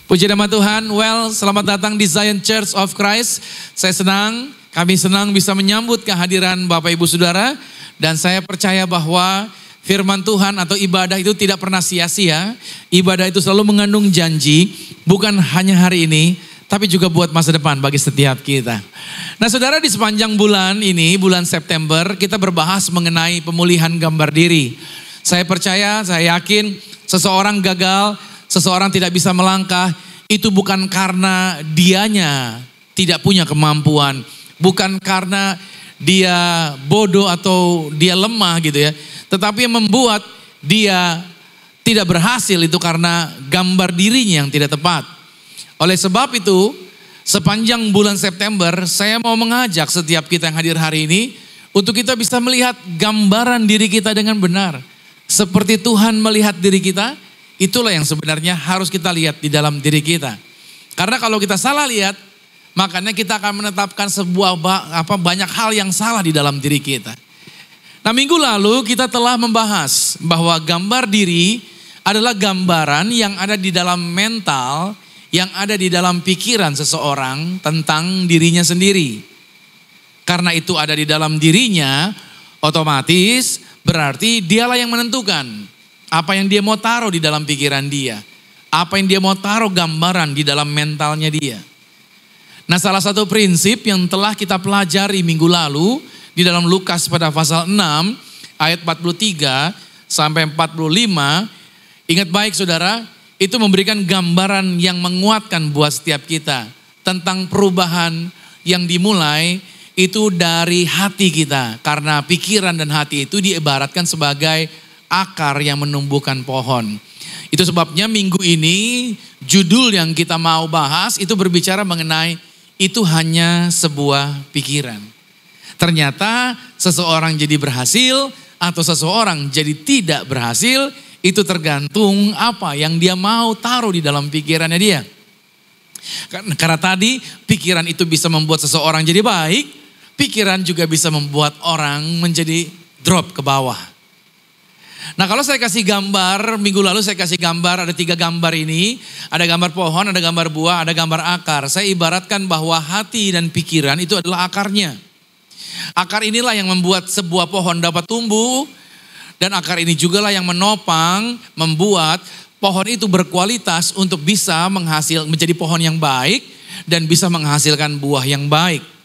Puji nama Tuhan. Selamat datang di Zion Church of Christ. Kami senang bisa menyambut kehadiran Bapak Ibu Saudara. Dan saya percaya bahwa firman Tuhan atau ibadah itu tidak pernah sia-sia. Ibadah itu selalu mengandung janji, bukan hanya hari ini, tapi juga buat masa depan bagi setiap kita. Nah saudara, di sepanjang bulan ini, bulan September, kita berbahas mengenai pemulihan gambar diri. Saya percaya, saya yakin seseorang gagal, seseorang tidak bisa melangkah, itu bukan karena dianya tidak punya kemampuan. Bukan karena dia bodoh atau dia lemah gitu ya. Tetapi yang membuat dia tidak berhasil itu karena gambar dirinya yang tidak tepat. Oleh sebab itu, sepanjang bulan September, saya mau mengajak setiap kita yang hadir hari ini untuk kita bisa melihat gambaran diri kita dengan benar. Seperti Tuhan melihat diri kita, itulah yang sebenarnya harus kita lihat di dalam diri kita. Karena kalau kita salah lihat, makanya kita akan menetapkan banyak hal yang salah di dalam diri kita. Nah, minggu lalu kita telah membahas bahwa gambar diri adalah gambaran yang ada di dalam mental, yang ada di dalam pikiran seseorang tentang dirinya sendiri. Karena itu ada di dalam dirinya, otomatis berarti dialah yang menentukan apa yang dia mau taruh di dalam pikiran dia. Apa yang dia mau taruh gambaran di dalam mentalnya dia. Nah, salah satu prinsip yang telah kita pelajari minggu lalu di dalam Lukas pada pasal 6 ayat 43 sampai 45. Ingat baik saudara, itu memberikan gambaran yang menguatkan buat setiap kita. Tentang perubahan yang dimulai itu dari hati kita. Karena pikiran dan hati itu diibaratkan sebagai akar yang menumbuhkan pohon. Itu sebabnya minggu ini judul yang kita mau bahas itu berbicara mengenai itu hanya sebuah pikiran. Ternyata seseorang jadi berhasil atau seseorang jadi tidak berhasil itu tergantung apa yang dia mau taruh di dalam pikirannya dia. Karena tadi pikiran itu bisa membuat seseorang jadi baik. Pikiran juga bisa membuat orang menjadi drop ke bawah. Nah, kalau saya kasih gambar, minggu lalu saya kasih gambar, ada 3 gambar ini. Ada gambar pohon, ada gambar buah, ada gambar akar. Saya ibaratkan bahwa hati dan pikiran itu adalah akarnya. Akar inilah yang membuat sebuah pohon dapat tumbuh. Dan akar ini juga lah yang menopang, membuat pohon itu berkualitas untuk bisa menjadi pohon yang baik. Dan bisa menghasilkan buah yang baik.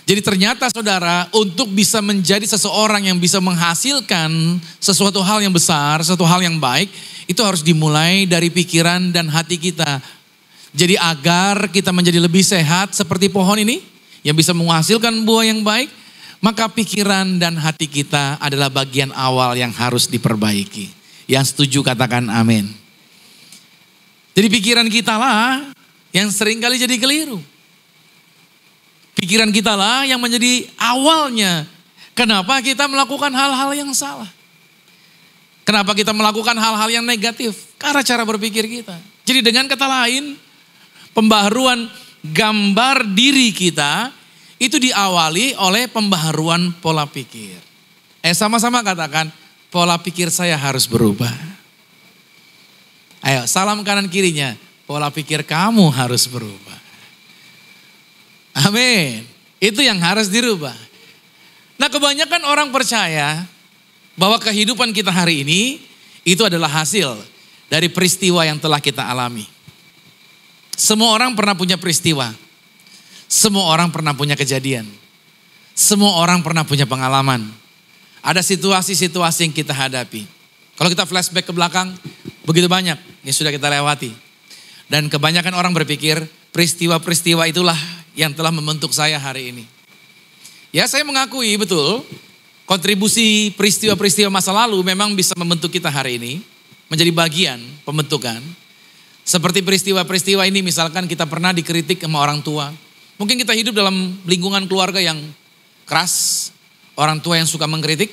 Jadi ternyata saudara, untuk bisa menjadi seseorang yang bisa menghasilkan sesuatu hal yang besar, sesuatu hal yang baik, itu harus dimulai dari pikiran dan hati kita. Jadi agar kita menjadi lebih sehat seperti pohon ini, yang bisa menghasilkan buah yang baik, maka pikiran dan hati kita adalah bagian awal yang harus diperbaiki. Yang setuju katakan amin. Jadi pikiran kita lah yang seringkali jadi keliru. Pikiran kita lah yang menjadi awalnya. Kenapa kita melakukan hal-hal yang salah? Kenapa kita melakukan hal-hal yang negatif? Karena cara berpikir kita. Jadi dengan kata lain, pembaharuan gambar diri kita itu diawali oleh pembaharuan pola pikir. Sama-sama katakan, pola pikir saya harus berubah. Ayo, salam kanan kirinya, pola pikir kamu harus berubah. Amin. Itu yang harus dirubah. Nah, kebanyakan orang percaya bahwa kehidupan kita hari ini itu adalah hasil dari peristiwa yang telah kita alami. Semua orang pernah punya peristiwa. Semua orang pernah punya kejadian. Semua orang pernah punya pengalaman. Ada situasi-situasi yang kita hadapi. Kalau kita flashback ke belakang, begitu banyak yang sudah kita lewati. Dan kebanyakan orang berpikir peristiwa-peristiwa itulah yang telah membentuk saya hari ini. Ya, saya mengakui betul kontribusi peristiwa-peristiwa masa lalu memang bisa membentuk kita hari ini. Menjadi bagian pembentukan. Seperti peristiwa-peristiwa ini misalkan kita pernah dikritik sama orang tua. Mungkin kita hidup dalam lingkungan keluarga yang keras. Orang tua yang suka mengkritik.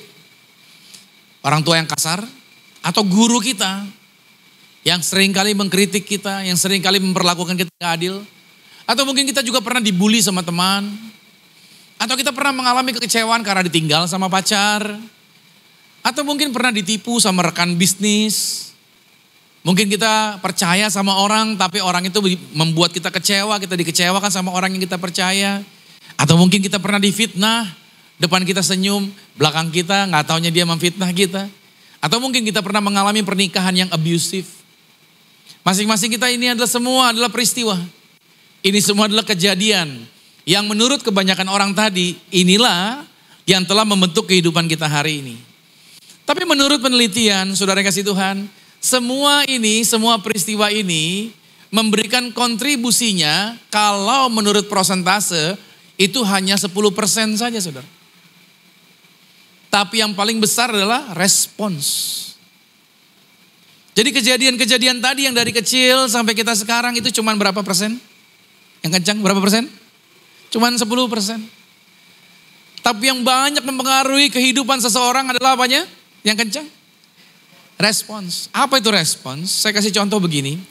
Orang tua yang kasar. Atau guru kita yang seringkali mengkritik kita. Yang seringkali memperlakukan kita tidak adil. Atau mungkin kita juga pernah dibully sama teman. Atau kita pernah mengalami kekecewaan karena ditinggal sama pacar. Atau mungkin pernah ditipu sama rekan bisnis. Mungkin kita percaya sama orang, tapi orang itu membuat kita kecewa, kita dikecewakan sama orang yang kita percaya. Atau mungkin kita pernah difitnah, depan kita senyum, belakang kita nggak taunya dia memfitnah kita. Atau mungkin kita pernah mengalami pernikahan yang abusive. Masing-masing kita ini adalah peristiwa. Ini semua adalah kejadian yang menurut kebanyakan orang tadi, inilah yang telah membentuk kehidupan kita hari ini. Tapi menurut penelitian, saudara kasih Tuhan, semua peristiwa ini memberikan kontribusinya kalau menurut prosentase itu hanya 10% saja, saudara. Tapi yang paling besar adalah respons. Jadi kejadian-kejadian tadi yang dari kecil sampai kita sekarang itu cuma berapa persen? Yang kencang berapa persen? Cuma 10%. Tapi yang banyak mempengaruhi kehidupan seseorang adalah apanya? Yang kencang? Respons. Apa itu respons? Saya kasih contoh begini.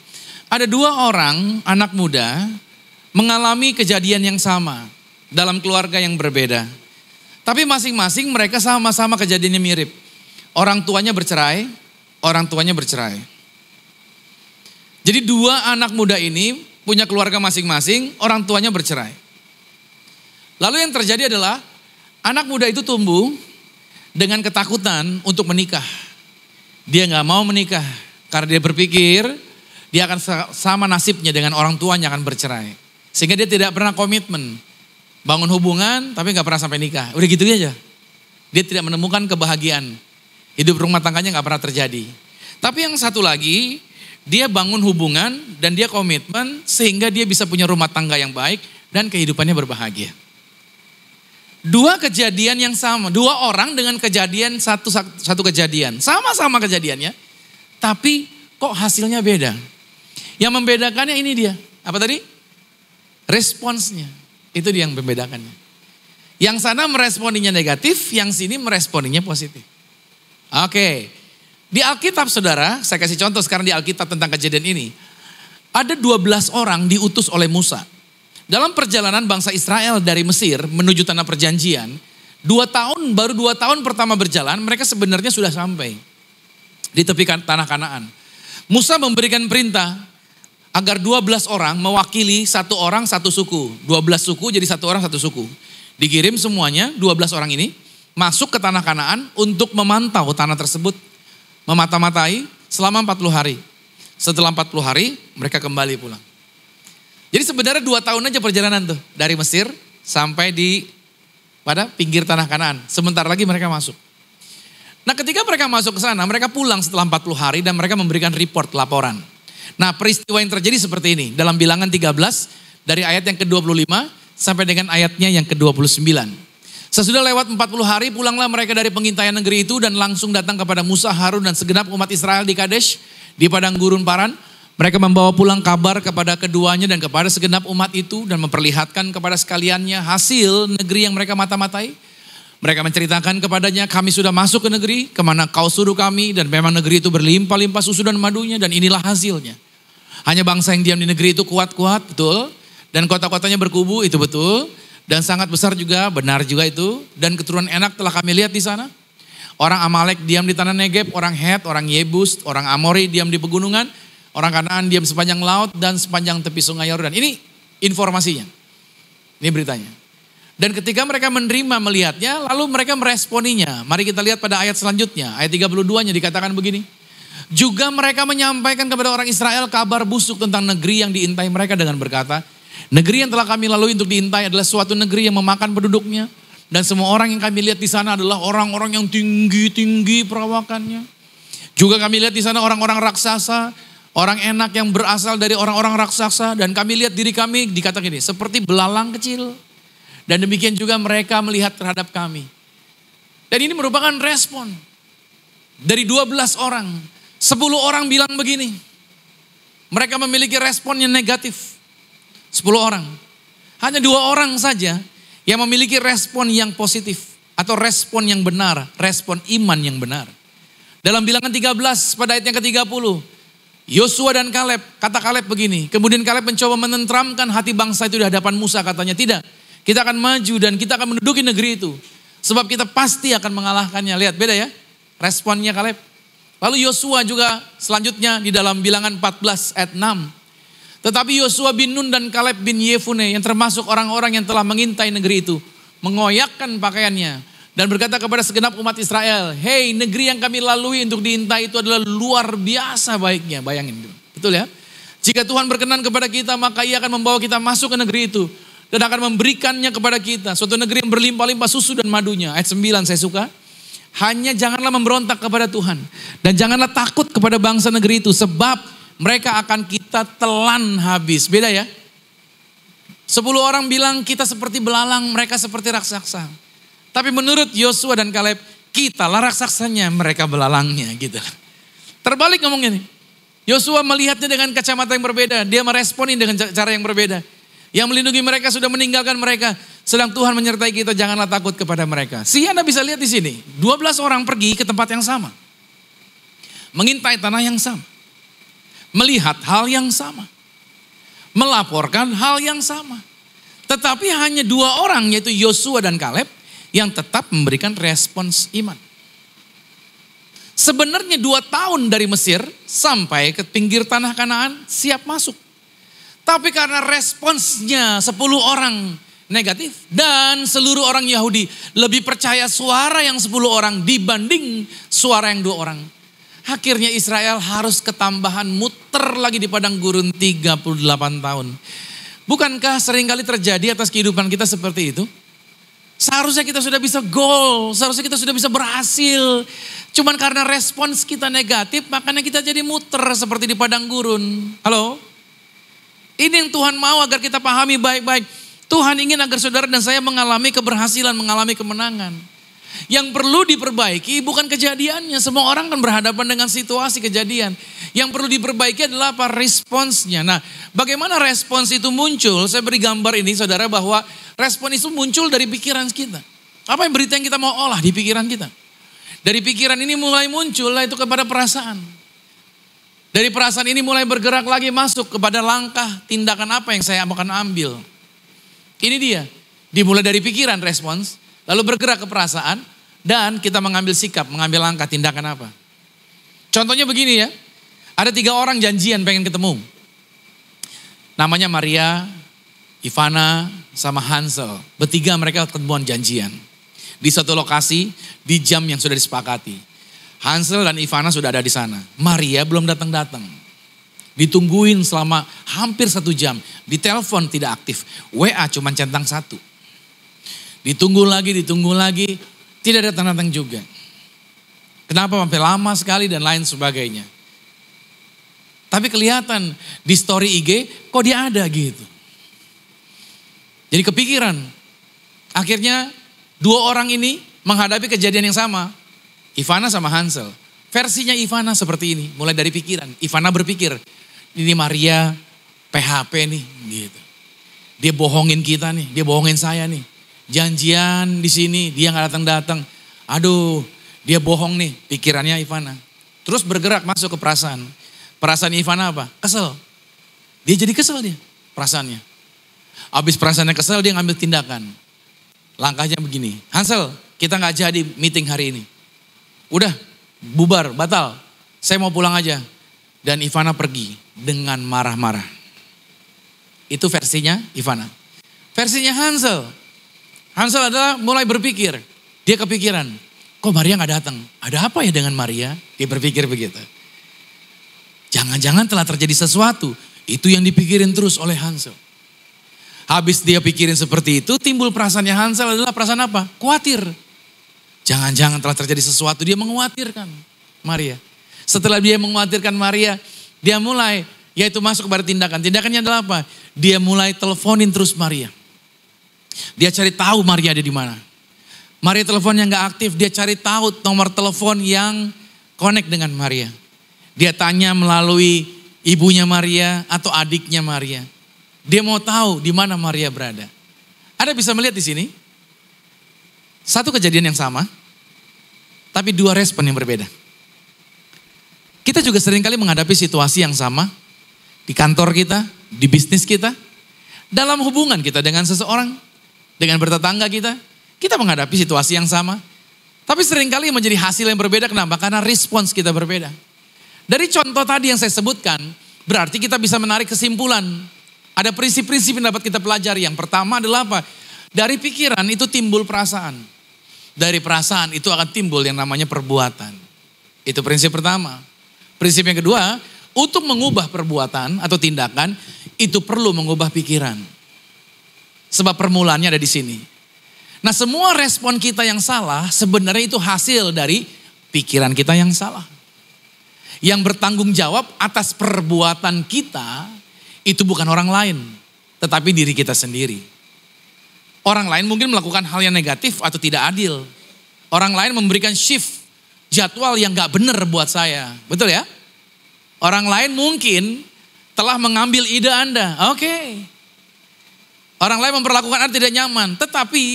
Ada 2 orang anak muda mengalami kejadian yang sama dalam keluarga yang berbeda. Tapi masing-masing mereka sama-sama kejadiannya mirip. Orang tuanya bercerai. Jadi 2 anak muda ini punya keluarga masing-masing, orang tuanya bercerai. Lalu yang terjadi adalah anak muda itu tumbuh dengan ketakutan untuk menikah. Dia gak mau menikah karena dia berpikir dia akan sama nasibnya dengan orang tuanya akan bercerai. Sehingga dia tidak pernah komitmen. Bangun hubungan tapi gak pernah sampai nikah. Udah gitu aja. Dia tidak menemukan kebahagiaan. Hidup rumah tangganya gak pernah terjadi. Tapi yang satu lagi, dia bangun hubungan dan dia komitmen sehingga dia bisa punya rumah tangga yang baik dan kehidupannya berbahagia. 2 kejadian yang sama, 2 orang dengan kejadian satu kejadian. Sama-sama kejadiannya, tapi kok hasilnya beda. Yang membedakannya ini dia, apa tadi? Responsnya, itu dia yang membedakannya. Yang sana meresponinya negatif, yang sini meresponinya positif. Oke, di Alkitab saudara, saya kasih contoh sekarang di Alkitab tentang kejadian ini. Ada 12 orang diutus oleh Musa. Dalam perjalanan bangsa Israel dari Mesir menuju tanah perjanjian, baru 2 tahun pertama berjalan, mereka sebenarnya sudah sampai di tepi tanah Kanaan. Musa memberikan perintah agar 12 orang mewakili 1 orang 1 suku. 12 suku jadi 1 orang 1 suku. Dikirim semuanya 12 orang ini masuk ke tanah Kanaan untuk memantau tanah tersebut. Memata-matai selama 40 hari. Setelah 40 hari mereka kembali pulang. Jadi sebenarnya 2 tahun aja perjalanan tuh. Dari Mesir sampai pada pinggir tanah Kanaan. Sebentar lagi mereka masuk. Nah ketika mereka masuk ke sana, mereka pulang setelah 40 hari dan mereka memberikan laporan. Nah peristiwa yang terjadi seperti ini. Dalam Bilangan 13 dari ayat yang ke-25 sampai dengan ayatnya yang ke-29. Sesudah lewat 40 hari pulanglah mereka dari pengintaian negeri itu dan langsung datang kepada Musa, Harun dan segenap umat Israel di Kadesh di padang gurun Paran. Mereka membawa pulang kabar kepada keduanya dan kepada segenap umat itu dan memperlihatkan kepada sekaliannya hasil negeri yang mereka mata-matai. Mereka menceritakan kepadanya, kami sudah masuk ke negeri kemana kau suruh kami dan memang negeri itu berlimpah-limpah susu dan madunya dan inilah hasilnya. Hanya bangsa yang diam di negeri itu kuat-kuat, betul. Dan kota-kotanya berkubu, itu betul. Dan sangat besar juga, benar juga itu. Dan keturunan Enak telah kami lihat di sana. Orang Amalek diam di tanah Negeb, orang Het, orang Yebus, orang Amori diam di pegunungan. Orang Kanaan diam sepanjang laut dan sepanjang tepi sungai Yordan. Ini informasinya. Ini beritanya. Dan ketika mereka menerima melihatnya, lalu mereka meresponinya. Mari kita lihat pada ayat selanjutnya. Ayat 32-nya dikatakan begini. Juga mereka menyampaikan kepada orang Israel kabar busuk tentang negeri yang diintai mereka dengan berkata, negeri yang telah kami lalui untuk diintai adalah suatu negeri yang memakan penduduknya. Dan semua orang yang kami lihat di sana adalah orang-orang yang tinggi-tinggi perawakannya. Juga kami lihat di sana orang-orang raksasa. Orang Enak yang berasal dari orang-orang raksasa. Dan kami lihat diri kami, dikatakan ini, seperti belalang kecil. Dan demikian juga mereka melihat terhadap kami. Dan ini merupakan respon. Dari 12 orang. 10 orang bilang begini. Mereka memiliki respon yang negatif. 10 orang. Hanya 2 orang saja yang memiliki respon yang positif. Atau respon yang benar. Respon iman yang benar. Dalam Bilangan 13 pada ayat yang ke-30. Yosua dan Kaleb, kata Kaleb begini. Kemudian Kaleb mencoba menenteramkan hati bangsa itu di hadapan Musa. Katanya tidak, kita akan maju dan kita akan menduduki negeri itu. Sebab kita pasti akan mengalahkannya. Lihat beda ya, responnya Kaleb. Lalu Yosua juga selanjutnya di dalam Bilangan 14 ayat 6. Tetapi Yosua bin Nun dan Kaleb bin Yefune yang termasuk orang-orang yang telah mengintai negeri itu, mengoyakkan pakaiannya dan berkata kepada segenap umat Israel, "Hei, negeri yang kami lalui untuk diintai itu adalah luar biasa baiknya." Bayangin, betul ya? Jika Tuhan berkenan kepada kita, maka Ia akan membawa kita masuk ke negeri itu dan akan memberikannya kepada kita, suatu negeri yang berlimpah-limpah susu dan madunya. Ayat 9 saya suka. Hanya janganlah memberontak kepada Tuhan dan janganlah takut kepada bangsa negeri itu, sebab mereka akan kita telan habis. Beda ya. 10 orang bilang kita seperti belalang, mereka seperti raksasa. Tapi menurut Yosua dan Kaleb, kita lah raksasanya, mereka belalangnya gitu. Terbalik ngomongnya nih. Yosua melihatnya dengan kacamata yang berbeda. Dia meresponi dengan cara yang berbeda. Yang melindungi mereka sudah meninggalkan mereka. Sedang Tuhan menyertai kita, janganlah takut kepada mereka. Anda bisa lihat di sini. 12 orang pergi ke tempat yang sama. Mengintai tanah yang sama. Melihat hal yang sama. Melaporkan hal yang sama. Tetapi hanya 2 orang, yaitu Yosua dan Kaleb, yang tetap memberikan respons iman. Sebenarnya 2 tahun dari Mesir sampai ke pinggir tanah Kanaan siap masuk. Tapi karena responsnya 10 orang negatif dan seluruh orang Yahudi lebih percaya suara yang 10 orang dibanding suara yang 2 orang. Akhirnya Israel harus ketambahan muter lagi di padang gurun 38 tahun. Bukankah seringkali terjadi atas kehidupan kita seperti itu? Seharusnya kita sudah bisa goal, seharusnya kita sudah bisa berhasil. Cuman karena respons kita negatif, makanya kita jadi muter seperti di padang gurun. Halo? Ini yang Tuhan mau agar kita pahami baik-baik. Tuhan ingin agar saudara dan saya mengalami keberhasilan, mengalami kemenangan. Yang perlu diperbaiki bukan kejadiannya. Semua orang kan berhadapan dengan situasi kejadian. Yang perlu diperbaiki adalah apa? Responsnya. Nah, bagaimana respons itu muncul? Saya beri gambar ini saudara bahwa respons itu muncul dari pikiran kita. Apa yang berita yang kita mau olah di pikiran kita? Dari pikiran ini mulai muncul itu kepada perasaan. Dari perasaan ini mulai bergerak lagi masuk kepada langkah tindakan apa yang saya akan ambil. Ini dia. Dimulai dari pikiran respons, lalu bergerak ke perasaan, dan kita mengambil sikap, mengambil langkah tindakan apa. Contohnya begini ya, ada 3 orang janjian pengen ketemu. Namanya Maria, Ivana, sama Hansel. Bertiga mereka ketemuan janjian. Di satu lokasi, di jam yang sudah disepakati. Hansel dan Ivana sudah ada di sana. Maria belum datang-datang. Ditungguin selama hampir 1 jam. Ditelepon tidak aktif. WA cuma centang 1. Ditunggu lagi. Tidak datang-datang juga. Kenapa sampai lama sekali dan lain sebagainya. Tapi kelihatan di story IG kok dia ada gitu. Jadi kepikiran. Akhirnya 2 orang ini menghadapi kejadian yang sama. Ivana sama Hansel. Versinya Ivana seperti ini. Mulai dari pikiran. Ivana berpikir, ini Maria PHP nih. Gitu. Dia bohongin kita nih. Dia bohongin saya nih. Janjian di sini. Dia gak datang-datang. Aduh, dia bohong nih. Pikirannya Ivana. Terus bergerak masuk ke perasaan. Perasaan Ivana apa? Kesel. Dia jadi kesel dia. Perasaannya. Habis perasaannya kesel dia ngambil tindakan. Langkahnya begini. Hansel, kita gak jadi meeting hari ini. Udah, bubar, batal. Saya mau pulang aja. Dan Ivana pergi dengan marah-marah. Itu versinya Ivana. Versinya Hansel. Hansel adalah mulai berpikir. Dia kepikiran, kok Maria gak datang? Ada apa ya dengan Maria? Dia berpikir begitu. Jangan-jangan telah terjadi sesuatu. Itu yang dipikirin terus oleh Hansel. Habis dia pikirin seperti itu, timbul perasaannya Hansel adalah perasaan apa? Khawatir. Jangan-jangan telah terjadi sesuatu, dia mengkhawatirkan Maria. Setelah dia mengkhawatirkan Maria, dia mulai, yaitu masuk kepada tindakan. Tindakannya adalah apa? Dia mulai teleponin terus Maria. Dia cari tahu Maria ada di mana. Maria teleponnya nggak aktif, dia cari tahu nomor telepon yang connect dengan Maria. Dia tanya melalui ibunya Maria atau adiknya Maria. Dia mau tahu di mana Maria berada. Anda bisa melihat di sini. Satu kejadian yang sama, tapi 2 respon yang berbeda. Kita juga seringkali menghadapi situasi yang sama di kantor kita, di bisnis kita, dalam hubungan kita dengan seseorang, dengan bertetangga kita menghadapi situasi yang sama. Tapi seringkali menjadi hasil yang berbeda, kenapa? Karena respons kita berbeda. Dari contoh tadi yang saya sebutkan, berarti kita bisa menarik kesimpulan. Ada prinsip-prinsip yang dapat kita pelajari. Yang pertama adalah apa? Dari pikiran itu timbul perasaan. Dari perasaan itu akan timbul yang namanya perbuatan. Itu prinsip pertama. Prinsip yang kedua, untuk mengubah perbuatan atau tindakan, itu perlu mengubah pikiran. Sebab permulaannya ada di sini. Nah, semua respon kita yang salah sebenarnya itu hasil dari pikiran kita yang salah. Yang bertanggung jawab atas perbuatan kita itu bukan orang lain, tetapi diri kita sendiri. Orang lain mungkin melakukan hal yang negatif atau tidak adil. Orang lain memberikan shift jadwal yang gak benar buat saya. Betul ya? Orang lain mungkin telah mengambil ide Anda. Oke. Orang lain memperlakukan Anda tidak nyaman. Tetapi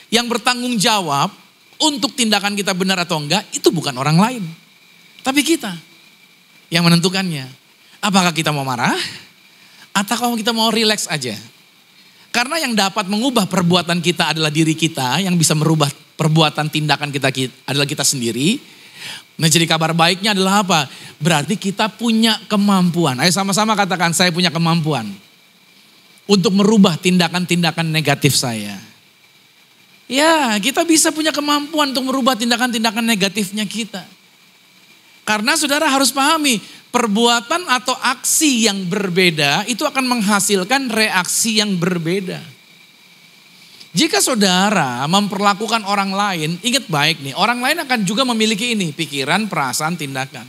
yang bertanggung jawab untuk tindakan kita benar atau enggak, itu bukan orang lain. Tapi kita yang menentukannya. Apakah kita mau marah? Atau kita mau relax aja? Karena yang dapat mengubah perbuatan kita adalah diri kita. Yang bisa merubah perbuatan tindakan kita adalah kita sendiri. Nah, jadi kabar baiknya adalah apa? Berarti kita punya kemampuan. Ayo sama-sama katakan, saya punya kemampuan. Untuk merubah tindakan-tindakan negatif saya. Ya, kita bisa punya kemampuan untuk merubah tindakan-tindakan negatifnya kita. Karena saudara harus pahami, perbuatan atau aksi yang berbeda itu akan menghasilkan reaksi yang berbeda. Jika saudara memperlakukan orang lain, ingat baik nih, orang lain akan juga memiliki ini, pikiran, perasaan, tindakan.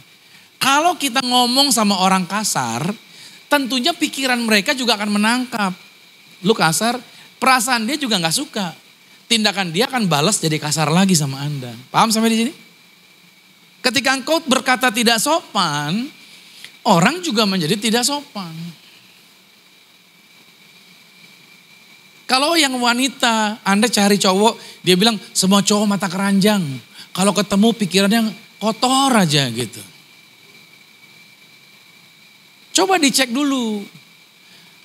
Kalau kita ngomong sama orang kasar, tentunya pikiran mereka juga akan menangkap. Lu kasar, perasaan dia juga gak suka. Tindakan dia akan balas jadi kasar lagi sama Anda. Paham sampai di sini? Ketika engkau berkata tidak sopan, orang juga menjadi tidak sopan. Kalau yang wanita, Anda cari cowok, dia bilang semua cowok mata keranjang. Kalau ketemu pikirannya kotor aja gitu. Coba dicek dulu.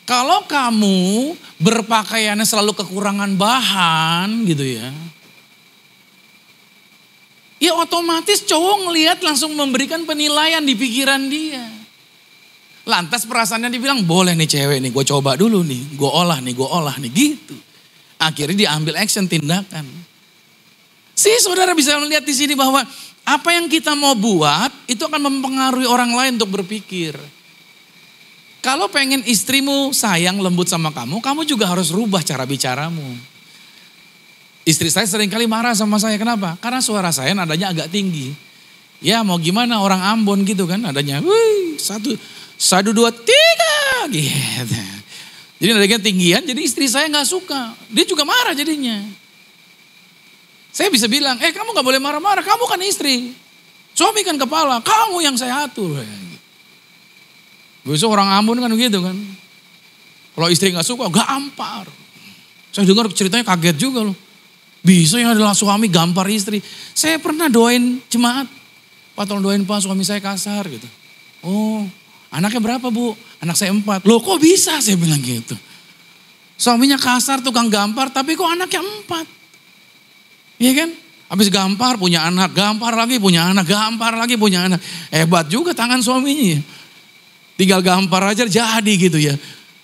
Kalau kamu berpakaiannya selalu kekurangan bahan gitu ya. Ya otomatis cowok ngelihat langsung memberikan penilaian di pikiran dia. Lantas perasaannya dibilang boleh nih cewek nih gue coba dulu nih. Gue olah nih gitu. Akhirnya diambil action tindakan. Saudara bisa melihat di sini bahwa apa yang kita mau buat itu akan mempengaruhi orang lain untuk berpikir. Kalau pengen istrimu sayang lembut sama kamu, kamu juga harus rubah cara bicaramu. Istri saya seringkali marah sama saya, kenapa? Karena suara saya nadanya agak tinggi. Ya mau gimana orang Ambon gitu kan, nadanya, wih, satu, dua, tiga, gitu. Jadi nadanya tinggian, jadi istri saya gak suka. Dia juga marah jadinya. Saya bisa bilang, kamu gak boleh marah-marah, kamu kan istri. Suami kan kepala, kamu yang saya atur. Biasanya orang Ambon kan begitu kan. Kalau istri gak suka, gampar. Saya dengar ceritanya kaget juga loh. Bisa yang adalah suami gampar istri. Saya pernah doain jemaat. Pak tolong doain Pak suami saya kasar gitu. Oh anaknya berapa Bu? Anak saya 4. Loh kok bisa saya bilang gitu. Suaminya kasar tukang gampar tapi kok anaknya 4. Iya kan? Habis gampar punya anak, gampar lagi punya anak, gampar lagi punya anak. Hebat juga tangan suaminya. Tinggal gampar aja jadi gitu ya.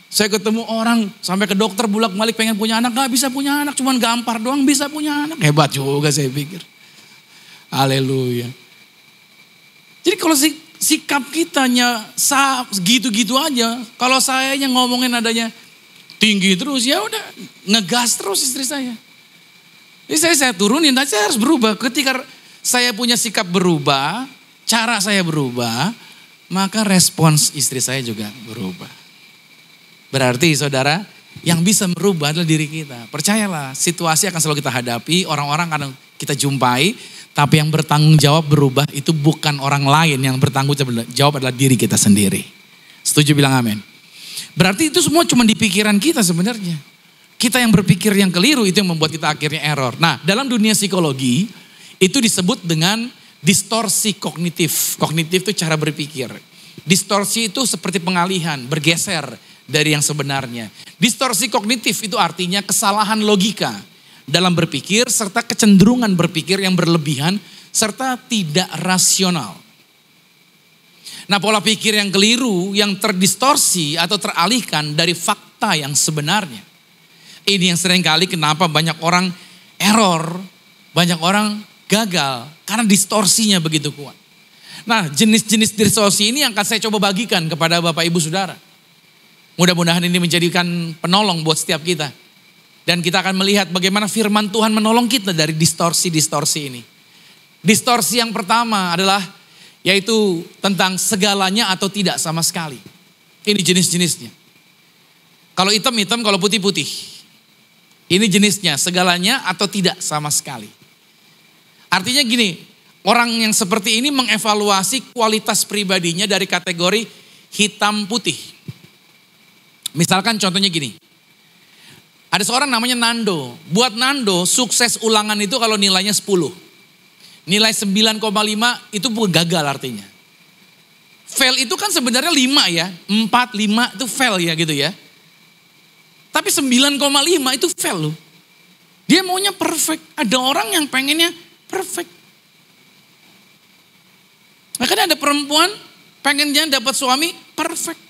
Saya ketemu orang sampai ke dokter bolak-balik pengen punya anak. Gak bisa punya anak, cuman gampar doang bisa punya anak. Hebat juga saya pikir. Haleluya. Jadi kalau sikap kitanya gitu-gitu aja. Kalau sayanya ngomongin adanya tinggi terus, ya udah ngegas terus istri saya. Jadi saya turunin, saya harus berubah. Ketika saya punya sikap berubah, cara saya berubah, maka respons istri saya juga berubah. Berarti saudara, yang bisa merubah adalah diri kita. Percayalah, situasi akan selalu kita hadapi, orang-orang akan kita jumpai, tapi yang bertanggung jawab berubah itu bukan orang lain, yang bertanggung jawab adalah diri kita sendiri. Setuju bilang amin. Berarti itu semua cuma di pikiran kita sebenarnya. Kita yang berpikir yang keliru itu yang membuat kita akhirnya error. Nah, dalam dunia psikologi itu disebut dengan distorsi kognitif. Kognitif itu cara berpikir. Distorsi itu seperti pengalihan, bergeser dari yang sebenarnya. Distorsi kognitif itu artinya kesalahan logika dalam berpikir serta kecenderungan berpikir yang berlebihan serta tidak rasional. Nah, pola pikir yang keliru, yang terdistorsi atau teralihkan dari fakta yang sebenarnya. Ini yang seringkali kenapa banyak orang error, banyak orang gagal karena distorsinya begitu kuat. Nah, jenis-jenis distorsi ini yang akan saya coba bagikan kepada Bapak Ibu Saudara. Mudah-mudahan ini menjadikan penolong buat setiap kita. Dan kita akan melihat bagaimana firman Tuhan menolong kita dari distorsi-distorsi ini. Distorsi yang pertama adalah yaitu tentang segalanya atau tidak sama sekali. Ini jenis-jenisnya. Kalau hitam-hitam, kalau putih-putih. Ini jenisnya, segalanya atau tidak sama sekali. Artinya gini, orang yang seperti ini mengevaluasi kualitas pribadinya dari kategori hitam putih. Misalkan contohnya gini. Ada seorang namanya Nando. Buat Nando, sukses ulangan itu kalau nilainya 10. Nilai 9,5 itu gagal artinya. Fail itu kan sebenarnya 5 ya. 4, 5 itu fail ya gitu ya. Tapi 9,5 itu fail loh. Dia maunya perfect. Ada orang yang pengennya perfect. Makanya ada perempuan pengennya dapat suami perfect.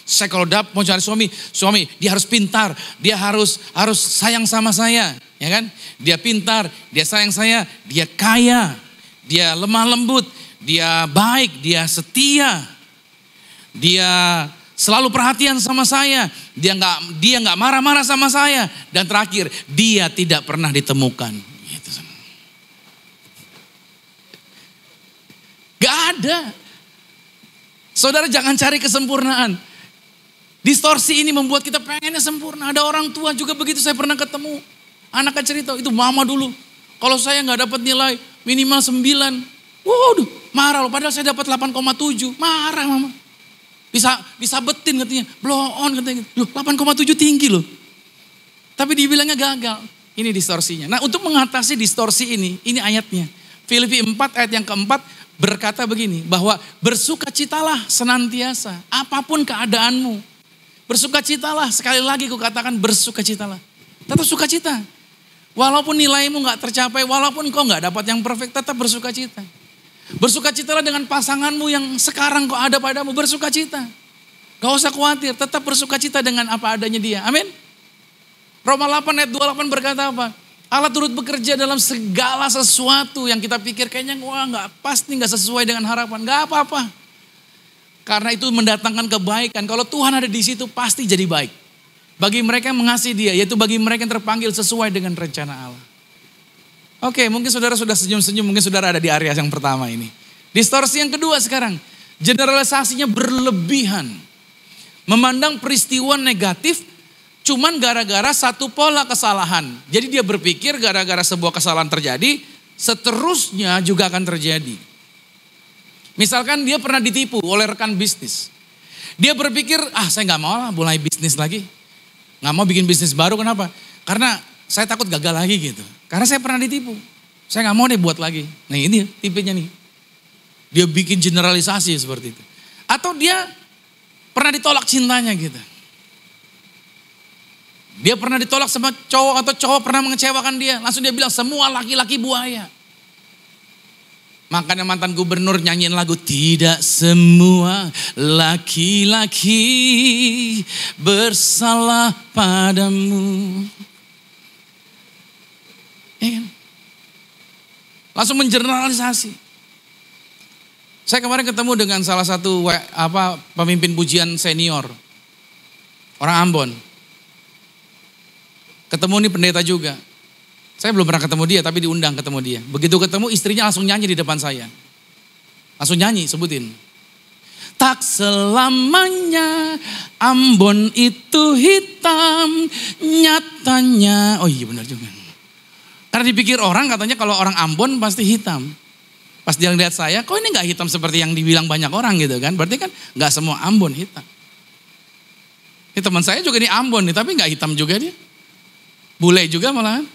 Saya kalau mau cari suami dia harus pintar, dia harus sayang sama saya, ya kan? Dia pintar, dia sayang saya, dia kaya, dia lemah lembut, dia baik, dia setia, dia selalu perhatian sama saya, dia nggak marah-marah sama saya, dan terakhir dia tidak pernah ditemukan. Gitu. Gak ada. Saudara jangan cari kesempurnaan. Distorsi ini membuat kita pengennya sempurna. Ada orang tua juga begitu, saya pernah ketemu. Anaknya cerita, itu mama dulu. Kalau saya gak dapat nilai minimal 9. Waduh, marah loh. Padahal saya dapat 8,7. Marah mama. Bisa betin katanya. Blow on katanya. Loh 8,7 tinggi loh. Tapi dibilangnya gagal. Ini distorsinya. Nah, untuk mengatasi distorsi ini ayatnya. Filipi 4 ayat yang keempat berkata begini. Bahwa bersukacitalah senantiasa. Apapun keadaanmu. Bersukacitalah, sekali lagi ku katakan bersukacitalah. Tetap sukacita. Walaupun nilaimu gak tercapai, walaupun kau gak dapat yang perfect, tetap bersukacita. Bersukacitalah dengan pasanganmu yang sekarang kau ada padamu, bersukacita. Gak usah khawatir, tetap bersukacita dengan apa adanya dia. Amin. Roma 8 ayat 28 berkata apa? Allah turut bekerja dalam segala sesuatu yang kita pikir kayaknya wah gak pasti, gak sesuai dengan harapan. Gak apa-apa. Karena itu mendatangkan kebaikan. Kalau Tuhan ada di situ pasti jadi baik. Bagi mereka yang mengasihi dia, yaitu bagi mereka yang terpanggil sesuai dengan rencana Allah. Oke, mungkin saudara sudah senyum-senyum, mungkin saudara ada di area yang pertama ini. Distorsi yang kedua sekarang, generalisasinya berlebihan. Memandang peristiwa negatif cuman gara-gara satu pola kesalahan. Jadi dia berpikir gara-gara sebuah kesalahan terjadi, seterusnya juga akan terjadi. Misalkan dia pernah ditipu oleh rekan bisnis. Dia berpikir, saya gak mau lah mulai bisnis lagi. Gak mau bikin bisnis baru, kenapa? Karena saya takut gagal lagi gitu. Karena saya pernah ditipu. Saya gak mau deh buat lagi. Nah ini tipenya nih. Dia bikin generalisasi seperti itu. Atau dia pernah ditolak cintanya gitu. Dia pernah ditolak sama cowok atau cowok pernah mengecewakan dia. Langsung dia bilang semua laki-laki buaya. Makanya mantan gubernur nyanyiin lagu tidak semua laki-laki bersalah padamu. Ya kan? Langsung mengeneralisasi. Saya kemarin ketemu dengan salah satu pemimpin pujian senior. Orang Ambon. Ketemu nih pendeta juga. Saya belum pernah ketemu dia, tapi diundang ketemu dia. Begitu ketemu, istrinya langsung nyanyi di depan saya. Langsung nyanyi, sebutin. Tak selamanya Ambon itu hitam, nyatanya. Oh iya benar juga. Karena dipikir orang katanya kalau orang Ambon pasti hitam. Pas dia lihat saya, kok ini gak hitam seperti yang dibilang banyak orang gitu kan. Berarti kan gak semua Ambon hitam. Ini teman saya juga di Ambon nih, tapi gak hitam juga dia. Bule juga malahan.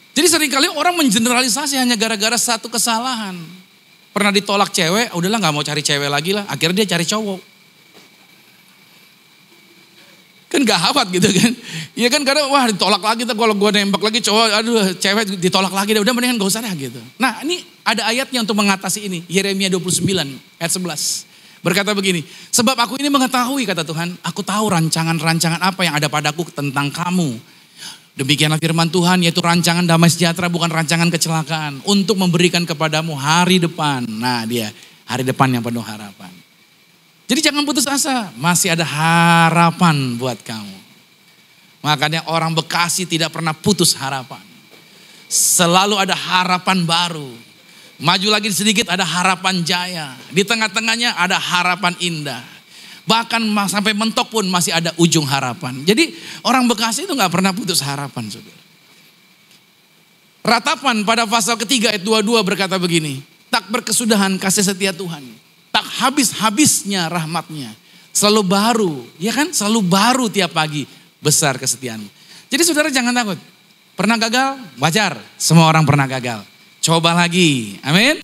Jadi seringkali orang mengeneralisasi hanya gara-gara satu kesalahan. Pernah ditolak cewek, udahlah gak mau cari cewek lagi lah. Akhirnya dia cari cowok. Kan gawat gitu kan. Iya kan karena wah ditolak lagi tuh kalau gue nembak lagi cowok, aduh cewek ditolak lagi udah mendingan gak usah dah gitu. Nah ini ada ayatnya untuk mengatasi ini. Yeremia 29 ayat 11. Berkata begini, sebab aku ini mengetahui kata Tuhan, aku tahu rancangan-rancangan apa yang ada padaku tentang kamu. Demikianlah firman Tuhan, yaitu rancangan damai sejahtera bukan rancangan kecelakaan. Untuk memberikan kepadamu hari depan. Nah dia, hari depan yang penuh harapan. Jadi jangan putus asa, masih ada harapan buat kamu. Makanya orang Bekasi tidak pernah putus harapan. Selalu ada harapan baru. Maju lagi sedikit ada harapan jaya. Di tengah-tengahnya ada harapan indah. Bahkan sampai mentok pun masih ada ujung harapan. Jadi orang Bekasi itu gak pernah putus harapan. Saudara. Ratapan pada pasal ketiga ayat 22 berkata begini. Tak berkesudahan kasih setia Tuhan. Tak habis-habisnya rahmatnya. Selalu baru, ya kan? Selalu baru tiap pagi. Besar kesetiaanmu. Jadi saudara jangan takut. Pernah gagal? Wajar. Semua orang pernah gagal. Coba lagi. Amin.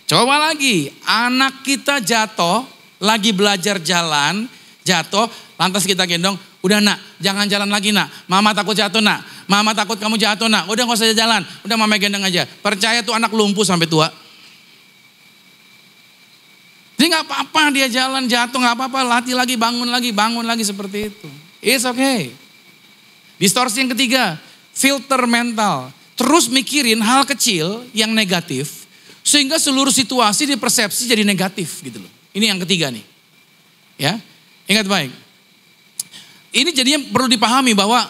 Coba lagi. Anak kita jatuh. Lagi belajar jalan. Jatuh. Lantas kita gendong. Udah nak, jangan jalan lagi nak. Mama takut jatuh nak. Mama takut kamu jatuh nak. Udah gak usah jalan. Udah mama gendong aja. Percaya tuh anak lumpuh sampai tua. Jadi gak apa-apa dia jalan jatuh gak apa-apa. Latih lagi, bangun lagi seperti itu. It's okay. Distorsi yang ketiga. Filter mental. Terus mikirin hal kecil yang negatif. Sehingga seluruh situasi dipersepsi jadi negatif gitu loh. Ini yang ketiga nih. Ya, ingat baik. Ini jadinya perlu dipahami bahwa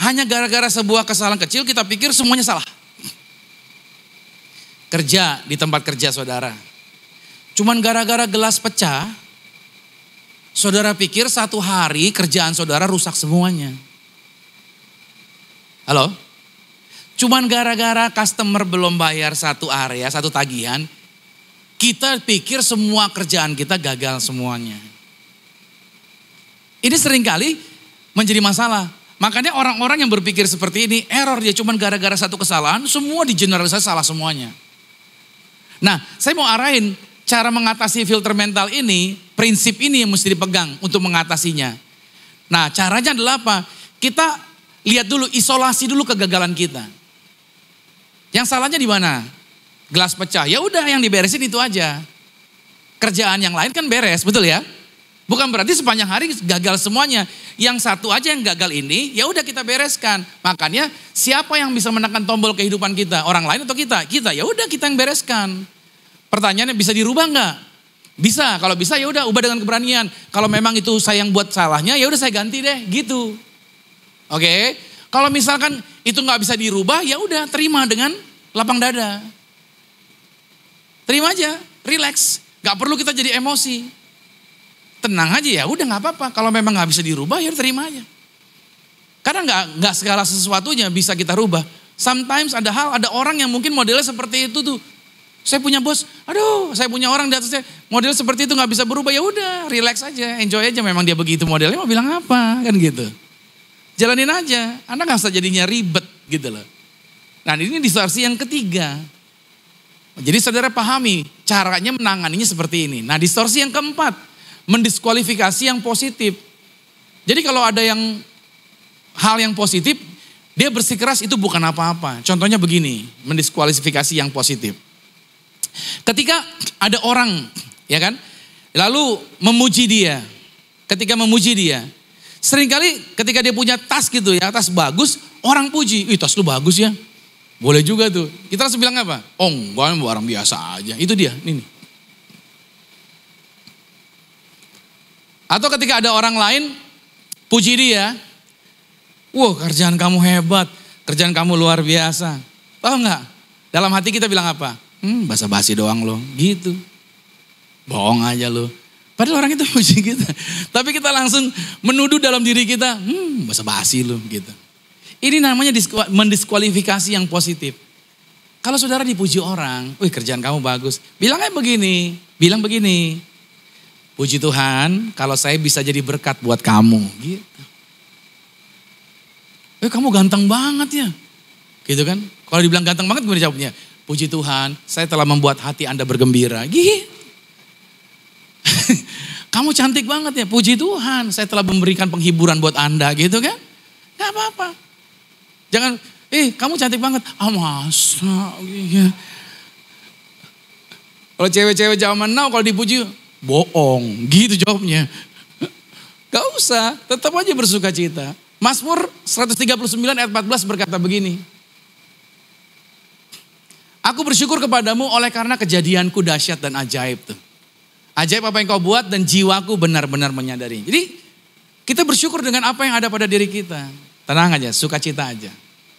hanya gara-gara sebuah kesalahan kecil kita pikir semuanya salah. Kerja di tempat kerja saudara. Cuman gara-gara gelas pecah, saudara pikir satu hari kerjaan saudara rusak semuanya. Halo? Cuman gara-gara customer belum bayar satu area, satu tagihan, kita pikir semua kerjaan kita gagal semuanya. Ini seringkali menjadi masalah. Makanya orang-orang yang berpikir seperti ini, error dia cuman gara-gara satu kesalahan, semua digeneralisasi salah semuanya. Nah, saya mau arahin cara mengatasi filter mental ini, prinsip ini yang mesti dipegang untuk mengatasinya. Nah, caranya adalah apa? Kita lihat dulu, isolasi dulu kegagalan kita. Yang salahnya di mana? Gelas pecah. Ya udah yang diberesin itu aja. Kerjaan yang lain kan beres, betul ya? Bukan berarti sepanjang hari gagal semuanya. Yang satu aja yang gagal ini, ya udah kita bereskan. Makanya siapa yang bisa menekan tombol kehidupan kita? Orang lain atau kita? Kita. Ya udah kita yang bereskan. Pertanyaannya bisa dirubah nggak? Bisa. Kalau bisa ya udah ubah dengan keberanian. Kalau memang itu saya yang buat salahnya, ya udah saya ganti deh, gitu. Oke. Kalau misalkan itu nggak bisa dirubah, ya udah terima dengan lapang dada. Terima aja, relax. Nggak perlu kita jadi emosi. Tenang aja ya, udah nggak apa-apa. Kalau memang nggak bisa dirubah, ya terima aja. Karena nggak segala sesuatunya bisa kita rubah. Sometimes ada orang yang mungkin modelnya seperti itu tuh. Saya punya bos, aduh, saya punya orang di atasnya model seperti itu nggak bisa berubah, ya udah, relax aja, enjoy aja. Memang dia begitu modelnya, mau bilang apa, kan gitu. Jalanin aja, Anda nggak usah jadinya ribet gitu loh. Nah ini distorsi yang ketiga. Jadi saudara pahami caranya menanganinya seperti ini. Nah distorsi yang keempat, mendiskualifikasi yang positif. Jadi kalau ada hal yang positif, dia bersikeras itu bukan apa-apa. Contohnya begini, mendiskualifikasi yang positif. Ketika ada orang, ya kan, lalu memuji dia. Ketika memuji dia, seringkali ketika dia punya tas gitu ya, tas bagus, orang puji, tas lu bagus ya. Boleh juga tuh. Kita langsung bilang apa? Oh enggak, barang biasa aja. Itu dia, ini. Atau ketika ada orang lain, puji dia. Wah kerjaan kamu hebat, kerjaan kamu luar biasa. Tahu nggak? Dalam hati kita bilang apa? Basa-basi doang lo, gitu. Bohong aja lo. Padahal orang itu puji kita. Tapi kita langsung menuduh dalam diri kita, basa-basi lo, gitu. Ini namanya mendiskualifikasi yang positif. Kalau saudara dipuji orang, wih kerjaan kamu bagus. Bilang begini. Puji Tuhan, kalau saya bisa jadi berkat buat kamu, gitu. Kamu ganteng banget ya. Gitu kan. Kalau dibilang ganteng banget gimana jawabnya? Puji Tuhan, saya telah membuat hati Anda bergembira. Gitu. Kamu cantik banget ya, puji Tuhan. Saya telah memberikan penghiburan buat Anda gitu kan. Gak apa-apa. Jangan, kamu cantik banget. Masa iya. Kalau cewek-cewek zaman now kalau dipuji, bohong. Gitu jawabnya. Gak usah, tetap aja bersuka cita. Mazmur 139 ayat 14 berkata begini. Aku bersyukur kepadamu oleh karena kejadianku dahsyat dan ajaib tuh. Ajaib apa yang kau buat dan jiwaku benar-benar menyadari. Jadi kita bersyukur dengan apa yang ada pada diri kita. Tenang aja, sukacita aja.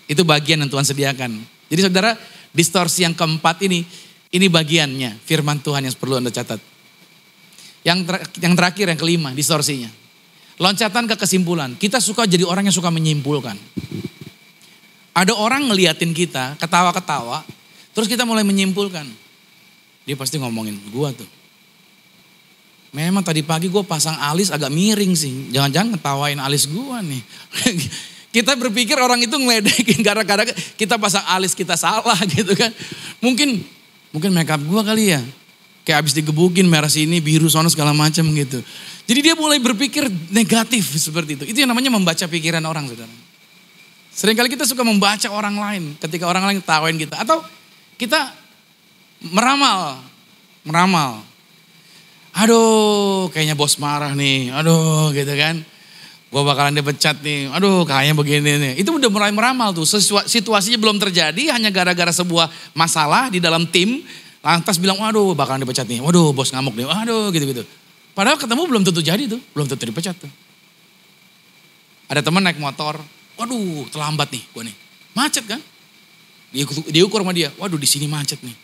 Itu bagian yang Tuhan sediakan. Jadi saudara, distorsi yang keempat ini bagiannya firman Tuhan yang perlu Anda catat. Yang terakhir, yang kelima, distorsinya. Loncatan ke kesimpulan. Kita suka jadi orang yang suka menyimpulkan. Ada orang ngeliatin kita, ketawa-ketawa, terus kita mulai menyimpulkan. Dia pasti ngomongin gua tuh. Memang tadi pagi gue pasang alis agak miring sih. Jangan-jangan ngetawain alis gue nih. Kita berpikir orang itu ngeledekin gara-gara kita pasang alis kita salah gitu kan. Mungkin makeup gue kali ya. Kayak abis digebukin merah sini, biru sono segala macam gitu. Jadi dia mulai berpikir negatif seperti itu. Itu yang namanya membaca pikiran orang, saudara. Seringkali kita suka membaca orang lain ketika orang lain ketawain kita. Atau kita meramal. Aduh, kayaknya bos marah nih. Aduh, gitu kan. Gue bakalan dipecat nih. Aduh, kayaknya begini nih. Itu udah mulai meramal tuh. Situasinya belum terjadi, hanya gara-gara sebuah masalah di dalam tim. Lantas bilang, waduh bakalan dipecat nih. Waduh, bos ngamuk nih. Waduh, gitu-gitu. Padahal ketemu belum tentu jadi tuh. Belum tentu dipecat tuh. Ada teman naik motor. Waduh, terlambat nih gue nih. Macet kan. Diukur sama dia. Waduh, di sini macet nih.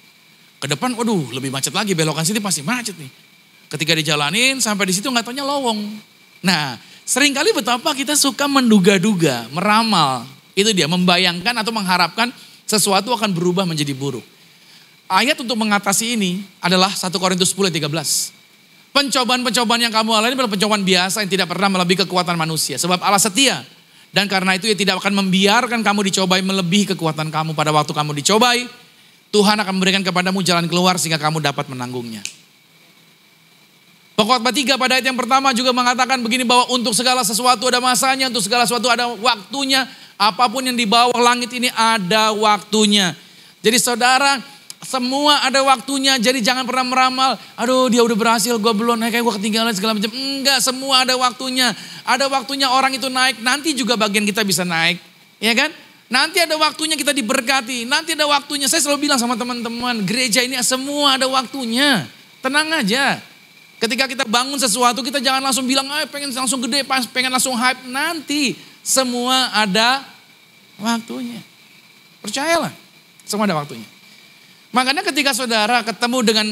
Ke depan, waduh, lebih macet lagi. Belokan sini pasti macet nih. Ketika dijalanin sampai di situ nggak taunya lowong. Nah, seringkali betapa kita suka menduga-duga, meramal. Itu dia, membayangkan atau mengharapkan sesuatu akan berubah menjadi buruk. Ayat untuk mengatasi ini adalah 1 Korintus 10 ayat 13. Pencobaan-pencobaan yang kamu alami adalah pencobaan biasa yang tidak pernah melebihi kekuatan manusia. Sebab Allah setia. Dan karena itu ia tidak akan membiarkan kamu dicobai melebihi kekuatan kamu. Pada waktu kamu dicobai, Tuhan akan memberikan kepadamu jalan keluar sehingga kamu dapat menanggungnya. Pengkhotbah 3 pada ayat yang pertama juga mengatakan begini, bahwa untuk segala sesuatu ada masanya, untuk segala sesuatu ada waktunya. Apapun yang di bawah langit ini ada waktunya. Jadi saudara, semua ada waktunya. Jadi jangan pernah meramal, aduh dia udah berhasil, gue belum, kayak gue ketinggalan segala macam. Enggak, semua ada waktunya. Ada waktunya orang itu naik, nanti juga bagian kita bisa naik. Ya kan? Nanti ada waktunya kita diberkati, nanti ada waktunya. Saya selalu bilang sama teman-teman, gereja ini semua ada waktunya. Tenang aja. Ketika kita bangun sesuatu, kita jangan langsung bilang, pengen langsung gede, pengen langsung hype. Nanti semua ada waktunya. Percayalah, semua ada waktunya. Makanya ketika saudara ketemu dengan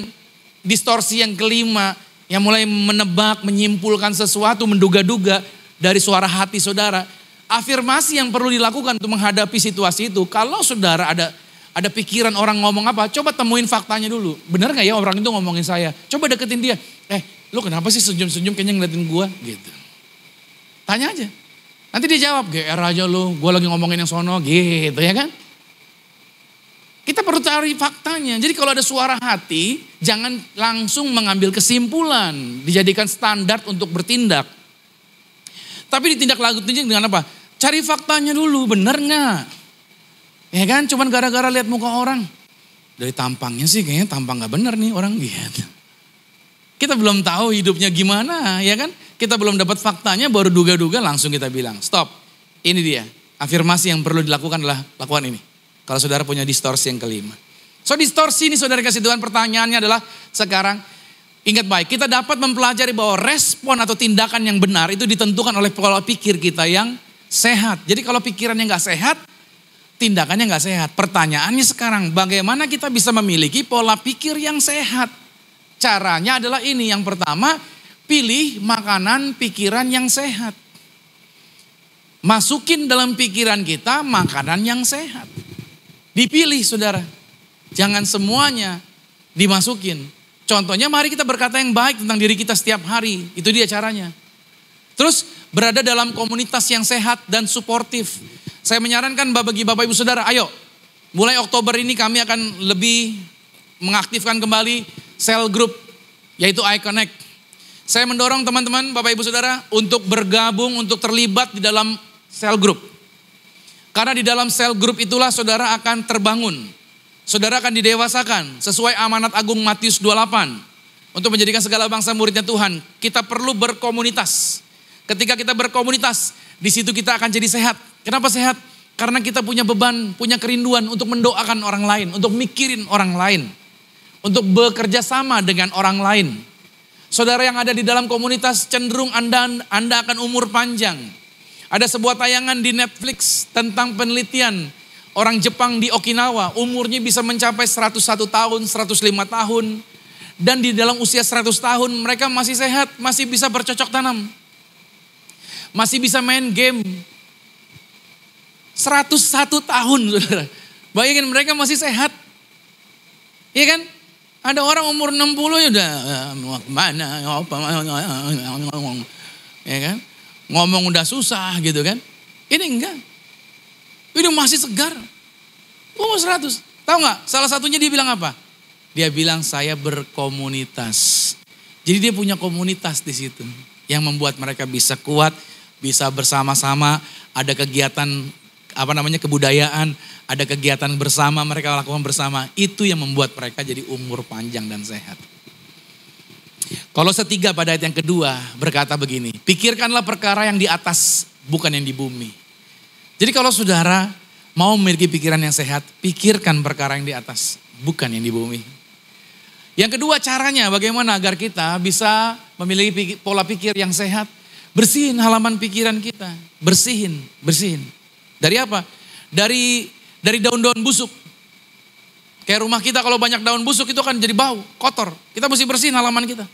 distorsi yang kelima, yang mulai menebak, menyimpulkan sesuatu, menduga-duga dari suara hati saudara, afirmasi yang perlu dilakukan untuk menghadapi situasi itu, kalau saudara ada pikiran orang ngomong apa, coba temuin faktanya dulu. Benar gak ya orang itu ngomongin saya? Coba deketin dia. Lu kenapa sih senyum-senyum kayaknya ngeliatin gua? Gitu. Tanya aja. Nanti dia jawab, GR aja lu, gua lagi ngomongin yang sono, gitu ya kan? Kita perlu cari faktanya. Jadi kalau ada suara hati, jangan langsung mengambil kesimpulan. Dijadikan standar untuk bertindak. Tapi ditindaklanjuti dengan apa? Cari faktanya dulu, benar gak? Ya kan, cuman gara-gara lihat muka orang. Dari tampangnya sih kayaknya tampang gak benar nih orang gitu. Kita belum tahu hidupnya gimana, ya kan? Kita belum dapat faktanya, baru duga-duga langsung kita bilang, stop. Ini dia, afirmasi yang perlu dilakukan adalah lakukan ini. Kalau saudara punya distorsi yang kelima. So distorsi ini saudara kasih Tuhan, pertanyaannya adalah sekarang, ingat baik, kita dapat mempelajari bahwa respon atau tindakan yang benar itu ditentukan oleh pola pikir kita yang sehat. Jadi kalau pikirannya gak sehat, tindakannya gak sehat. Pertanyaannya sekarang, bagaimana kita bisa memiliki pola pikir yang sehat? Caranya adalah ini, yang pertama, pilih makanan pikiran yang sehat. Masukin dalam pikiran kita makanan yang sehat. Dipilih saudara, jangan semuanya dimasukin. Contohnya mari kita berkata yang baik tentang diri kita setiap hari, itu dia caranya. Terus berada dalam komunitas yang sehat dan suportif. Saya menyarankan bagi Bapak Ibu Saudara, ayo mulai Oktober ini kami akan lebih mengaktifkan kembali sel group, yaitu iConnect. Saya mendorong teman-teman, Bapak Ibu Saudara, untuk bergabung, untuk terlibat di dalam cell group. Karena di dalam cell group itulah saudara akan terbangun. Saudara akan didewasakan sesuai amanat agung Matius 28. Untuk menjadikan segala bangsa muridnya Tuhan, kita perlu berkomunitas. Ketika kita berkomunitas, di situ kita akan jadi sehat. Kenapa sehat? Karena kita punya beban, punya kerinduan untuk mendoakan orang lain, untuk mikirin orang lain, untuk bekerja sama dengan orang lain. Saudara yang ada di dalam komunitas cenderung Anda akan umur panjang. Ada sebuah tayangan di Netflix tentang penelitian orang Jepang di Okinawa, umurnya bisa mencapai 101 tahun, 105 tahun. Dan di dalam usia 100 tahun mereka masih sehat, masih bisa bercocok tanam. Masih bisa main game. 101 tahun, saudara. Bayangin mereka masih sehat. Iya kan? Ada orang umur 60 ya udah mau kemana, ya kan? Ngomong udah susah gitu kan. Ini enggak. Ini masih segar. 100. Tahu nggak? Salah satunya dia bilang apa? Dia bilang saya berkomunitas. Jadi dia punya komunitas di situ yang membuat mereka bisa kuat, bisa bersama-sama, ada kegiatan kebudayaan, ada kegiatan bersama mereka lakukan bersama. Itu yang membuat mereka jadi umur panjang dan sehat. Kolose 3 pada ayat yang kedua berkata begini, pikirkanlah perkara yang di atas, bukan yang di bumi. Jadi kalau saudara mau memiliki pikiran yang sehat, pikirkan perkara yang di atas, bukan yang di bumi. Yang kedua caranya bagaimana agar kita bisa memiliki pola pikir yang sehat. Bersihin halaman pikiran kita, bersihin. Dari apa? Dari daun-daun busuk. Kayak rumah kita kalau banyak daun busuk itu akan jadi bau, kotor. Kita mesti bersihin halaman kita.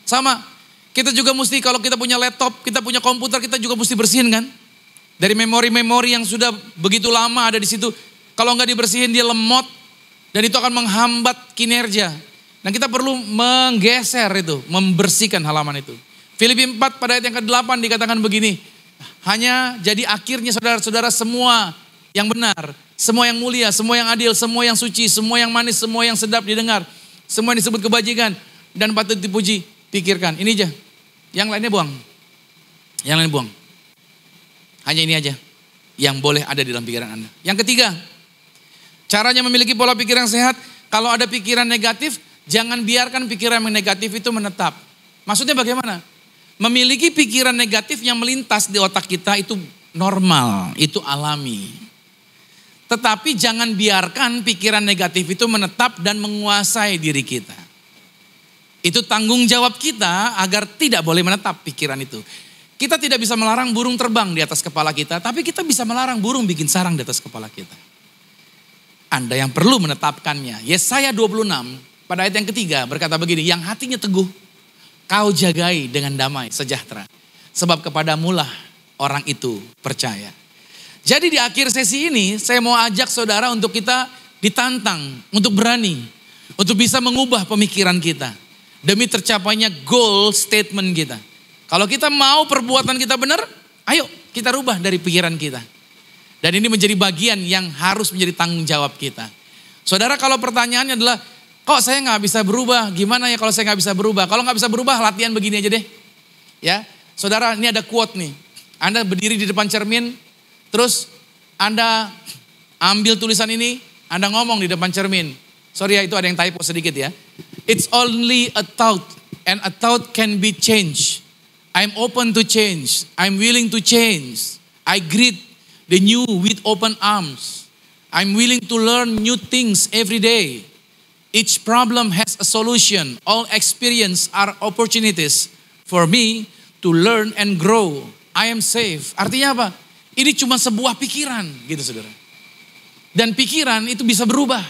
Sama, kita juga mesti kalau kita punya laptop, kita punya komputer, kita juga mesti bersihin kan. Dari memori-memori yang sudah begitu lama ada di situ. Kalau nggak dibersihin dia lemot dan itu akan menghambat kinerja. Dan kita perlu menggeser itu, membersihkan halaman itu. Filipi 4 pada ayat yang ke-8 dikatakan begini. Hanya jadi akhirnya saudara-saudara semua yang benar, semua yang mulia, semua yang adil, semua yang suci, semua yang manis, semua yang sedap didengar. Semua yang disebut kebajikan dan patut dipuji, pikirkan. Ini aja, yang lainnya buang. Yang lain buang. Hanya ini aja yang boleh ada di dalam pikiran Anda. Yang ketiga, caranya memiliki pola pikir yang sehat. Kalau ada pikiran negatif, jangan biarkan pikiran yang negatif itu menetap. Maksudnya bagaimana? Memiliki pikiran negatif yang melintas di otak kita itu normal, itu alami. Tetapi jangan biarkan pikiran negatif itu menetap dan menguasai diri kita. Itu tanggung jawab kita agar tidak boleh menetap pikiran itu. Kita tidak bisa melarang burung terbang di atas kepala kita, tapi kita bisa melarang burung bikin sarang di atas kepala kita. Anda yang perlu menetapkannya. Yesaya 26 pada ayat yang ketiga berkata begini, yang hatinya teguh, kau jagai dengan damai sejahtera. Sebab kepadamulah orang itu percaya. Jadi di akhir sesi ini saya mau ajak saudara untuk kita ditantang, untuk berani, untuk bisa mengubah pemikiran kita. Demi tercapainya goal statement kita. Kalau kita mau perbuatan kita benar, ayo kita rubah dari pikiran kita. Dan ini menjadi bagian yang harus menjadi tanggung jawab kita. Saudara, kalau pertanyaannya adalah, kok saya nggak bisa berubah? Gimana ya kalau saya nggak bisa berubah? Kalau nggak bisa berubah, latihan begini aja deh. Ya, saudara, ini ada quote nih. Anda berdiri di depan cermin, terus Anda ambil tulisan ini, Anda ngomong di depan cermin. Sorry ya, itu ada yang typo sedikit ya. It's only a thought, and a thought can be changed. I'm open to change. I'm willing to change. I greet the new with open arms. I'm willing to learn new things every day. Each problem has a solution. All experience are opportunities for me to learn and grow. I am safe. Artinya apa? Ini cuma sebuah pikiran gitu saudara. Dan pikiran itu bisa berubah.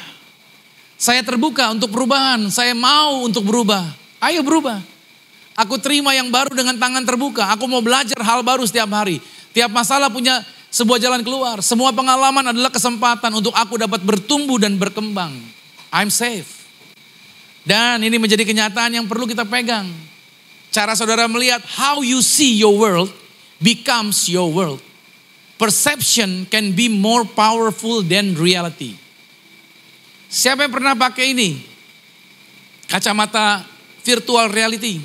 Saya terbuka untuk perubahan. Saya mau untuk berubah. Ayo berubah. Aku terima yang baru dengan tangan terbuka. Aku mau belajar hal baru setiap hari. Tiap masalah punya sebuah jalan keluar. Semua pengalaman adalah kesempatan untuk aku dapat bertumbuh dan berkembang. I'm safe. Dan ini menjadi kenyataan yang perlu kita pegang. Cara saudara melihat how you see your world becomes your world. Perception can be more powerful than reality. Siapa yang pernah pakai ini? Kacamata virtual reality.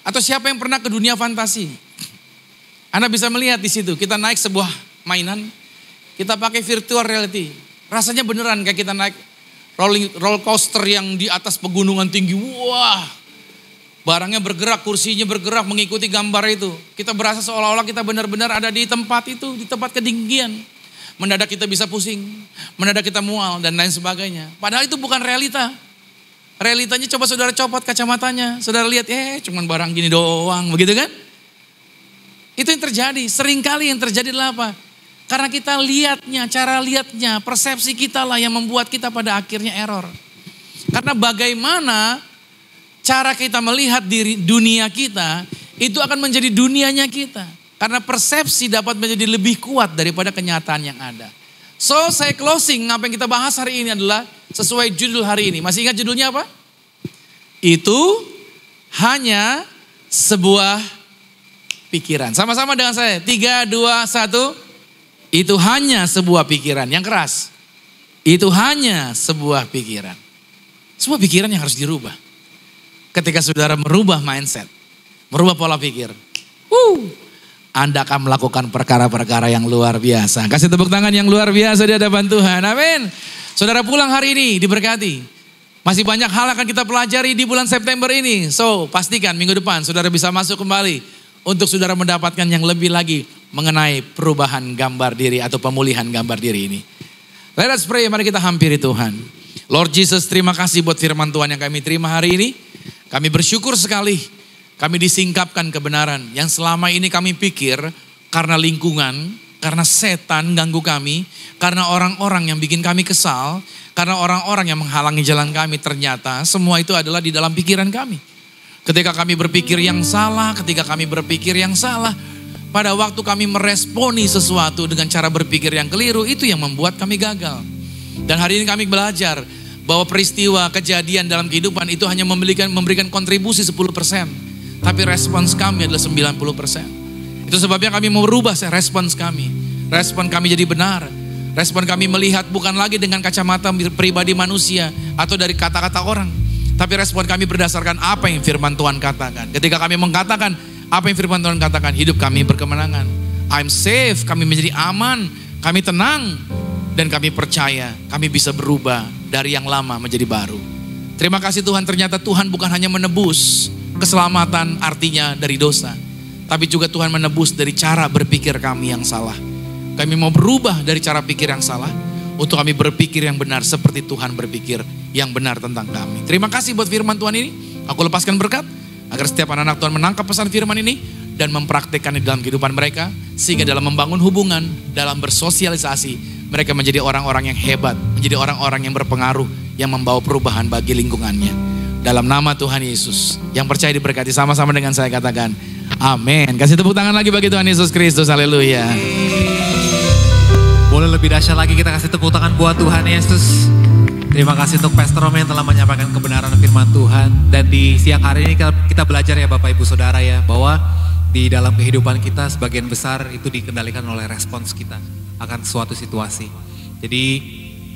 Atau siapa yang pernah ke dunia fantasi? Anda bisa melihat di situ, kita naik sebuah mainan, kita pakai virtual reality. Rasanya beneran kayak kita naik roller coaster yang di atas pegunungan tinggi. Wah, barangnya bergerak, kursinya bergerak mengikuti gambar itu. Kita berasa seolah-olah kita benar-benar ada di tempat itu, di tempat ketinggian. Mendadak kita bisa pusing, mendadak kita mual dan lain sebagainya. Padahal itu bukan realita. Realitanya coba saudara copot kacamatanya, saudara lihat, cuman barang gini doang, begitu kan? Itu yang terjadi, seringkali yang terjadi adalah apa? Karena kita lihatnya, cara lihatnya, persepsi kita lah yang membuat kita pada akhirnya error. Karena bagaimana cara kita melihat diri dunia kita, itu akan menjadi dunianya kita. Karena persepsi dapat menjadi lebih kuat daripada kenyataan yang ada. So saya closing, apa yang kita bahas hari ini adalah sesuai judul hari ini. Masih ingat judulnya apa? Itu hanya sebuah pikiran. Sama-sama dengan saya. 3, 2, 1. Itu hanya sebuah pikiran. Yang keras. Itu hanya sebuah pikiran. Sebuah pikiran yang harus dirubah. Ketika saudara merubah mindset. Merubah pola pikir. Anda akan melakukan perkara-perkara yang luar biasa. Kasih tepuk tangan yang luar biasa di hadapan Tuhan. Amin. Saudara pulang hari ini diberkati. Masih banyak hal akan kita pelajari di bulan September ini. So pastikan minggu depan saudara bisa masuk kembali. Untuk saudara mendapatkan yang lebih lagi mengenai perubahan gambar diri atau pemulihan gambar diri ini. Let us pray, mari kita hampiri Tuhan. Lord Jesus, terima kasih buat firman Tuhan yang kami terima hari ini. Kami bersyukur sekali. Kami disingkapkan kebenaran yang selama ini kami pikir karena lingkungan, karena setan ganggu kami, karena orang-orang yang bikin kami kesal, karena orang-orang yang menghalangi jalan kami, ternyata semua itu adalah di dalam pikiran kami. Ketika kami berpikir yang salah, pada waktu kami meresponi sesuatu dengan cara berpikir yang keliru, itu yang membuat kami gagal. Dan hari ini kami belajar bahwa peristiwa kejadian dalam kehidupan itu hanya memberikan kontribusi 10%. Tapi respons kami adalah 90%. Itu sebabnya kami mau merubah respons kami. Respon kami jadi benar. Respon kami melihat bukan lagi dengan kacamata pribadi manusia atau dari kata-kata orang. Tapi respon kami berdasarkan apa yang firman Tuhan katakan. Ketika kami mengatakan apa yang firman Tuhan katakan, hidup kami berkemenangan. I'm safe, kami menjadi aman, kami tenang. Dan kami percaya kami bisa berubah dari yang lama menjadi baru. Terima kasih Tuhan, ternyata Tuhan bukan hanya menebus keselamatan artinya dari dosa, tapi juga Tuhan menebus dari cara berpikir kami yang salah. Kami mau berubah dari cara pikir yang salah untuk kami berpikir yang benar seperti Tuhan berpikir yang benar tentang kami. Terima kasih buat firman Tuhan ini. Aku lepaskan berkat agar setiap anak-anak Tuhan menangkap pesan firman ini dan mempraktikkan di dalam kehidupan mereka, sehingga dalam membangun hubungan, dalam bersosialisasi, mereka menjadi orang-orang yang hebat, menjadi orang-orang yang berpengaruh, yang membawa perubahan bagi lingkungannya. Dalam nama Tuhan Yesus, yang percaya diberkati, sama-sama dengan saya katakan amin. Kasih tepuk tangan lagi bagi Tuhan Yesus Kristus, haleluya. Boleh lebih dahsyat lagi kita kasih tepuk tangan buat Tuhan Yesus. Terima kasih untuk Pastor Romy yang telah menyampaikan kebenaran firman Tuhan. Dan di siang hari ini kita belajar ya Bapak Ibu Saudara ya, bahwa di dalam kehidupan kita sebagian besar itu dikendalikan oleh respons kita akan suatu situasi. Jadi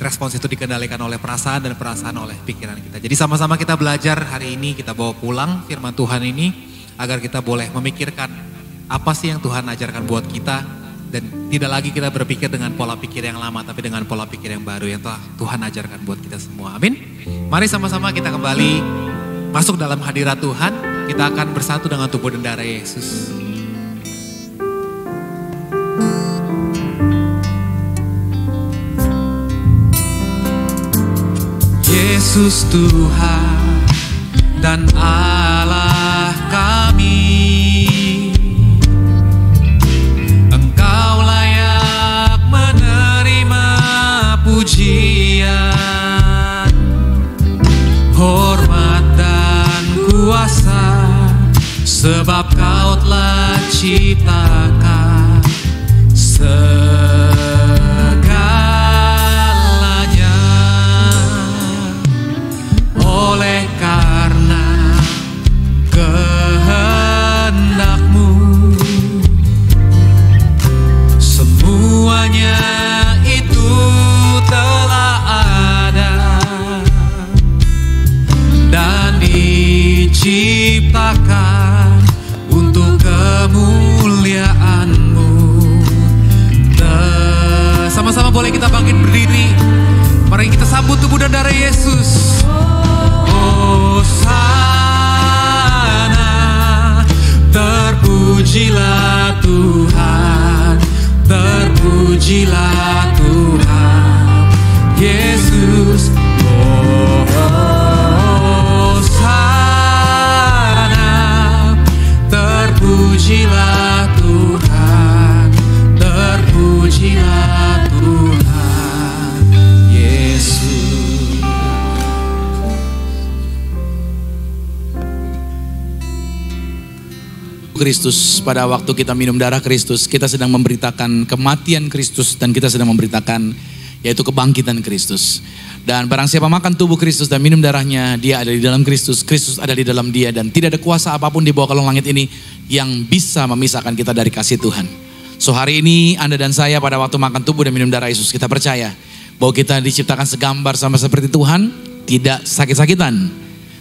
respons itu dikendalikan oleh perasaan dan perasaan oleh pikiran kita. Jadi sama-sama kita belajar hari ini, kita bawa pulang firman Tuhan ini agar kita boleh memikirkan apa sih yang Tuhan ajarkan buat kita, dan tidak lagi kita berpikir dengan pola pikir yang lama tapi dengan pola pikir yang baru yang telah Tuhan ajarkan buat kita semua. Amin. Mari sama-sama kita kembali masuk dalam hadirat Tuhan. Kita akan bersatu dengan tubuh dan darah Yesus. Yesus Tuhan dan Allah kami, Engkau layak menerima pujian, hormat dan kuasa, sebab Kau telah ciptakan oleh karena kehendak-Mu, semuanya itu telah ada dan diciptakan bangkit berdiri. Mari kita sambut tubuh dan darah Yesus. Hosana, terpujilah Tuhan, terpujilah Tuhan Yesus. Hosana, terpujilah Tuhan, terpujilah Tuhan Yesus. Kristus, pada waktu kita minum darah Kristus, kita sedang memberitakan kematian Kristus dan kita sedang memberitakan yaitu kebangkitan Kristus. Dan barang siapa makan tubuh Kristus dan minum darahnya, dia ada di dalam Kristus, Kristus ada di dalam dia, dan tidak ada kuasa apapun di bawah kolong langit ini yang bisa memisahkan kita dari kasih Tuhan. So hari ini Anda dan saya pada waktu makan tubuh dan minum darah Yesus, kita percaya bahwa kita diciptakan segambar sama seperti Tuhan, tidak sakit-sakitan.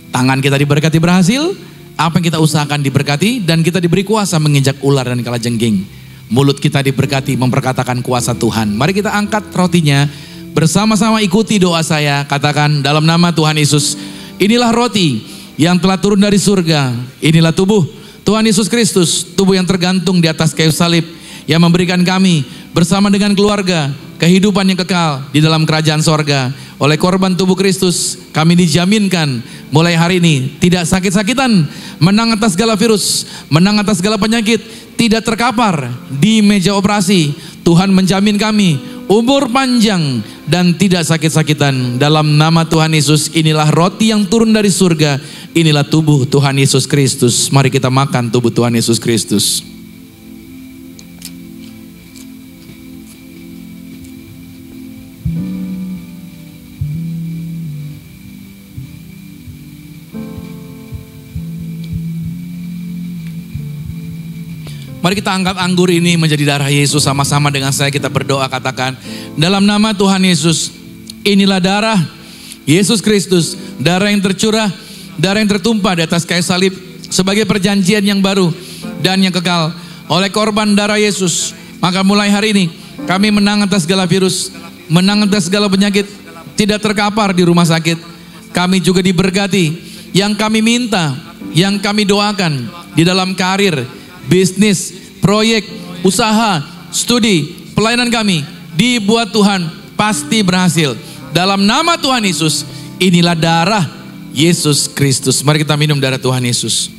Tangan kita diberkati berhasil, apa yang kita usahakan diberkati, dan kita diberi kuasa menginjak ular dan kalajengking. Mulut kita diberkati memperkatakan kuasa Tuhan. Mari kita angkat rotinya, bersama-sama ikuti doa saya. Katakan dalam nama Tuhan Yesus, inilah roti yang telah turun dari surga. Inilah tubuh Tuhan Yesus Kristus, tubuh yang tergantung di atas kayu salib, yang memberikan kami bersama dengan keluarga kehidupan yang kekal di dalam kerajaan sorga. Oleh korban tubuh Kristus, kami dijaminkan mulai hari ini tidak sakit-sakitan, menang atas segala virus, menang atas segala penyakit, tidak terkapar di meja operasi. Tuhan menjamin kami umur panjang dan tidak sakit-sakitan. Dalam nama Tuhan Yesus, inilah roti yang turun dari surga, inilah tubuh Tuhan Yesus Kristus. Mari kita makan tubuh Tuhan Yesus Kristus. Mari kita angkat anggur ini menjadi darah Yesus. Sama-sama dengan saya kita berdoa, katakan dalam nama Tuhan Yesus, inilah darah Yesus Kristus, darah yang tercurah, darah yang tertumpah di atas kayu salib sebagai perjanjian yang baru dan yang kekal. Oleh korban darah Yesus, maka mulai hari ini kami menang atas segala virus, menang atas segala penyakit, tidak terkapar di rumah sakit. Kami juga diberkati, yang kami minta, yang kami doakan di dalam karir, bisnis, proyek, usaha, studi, pelayanan kami dibuat Tuhan pasti berhasil. Dalam nama Tuhan Yesus, inilah darah Yesus Kristus. Mari kita minum darah Tuhan Yesus.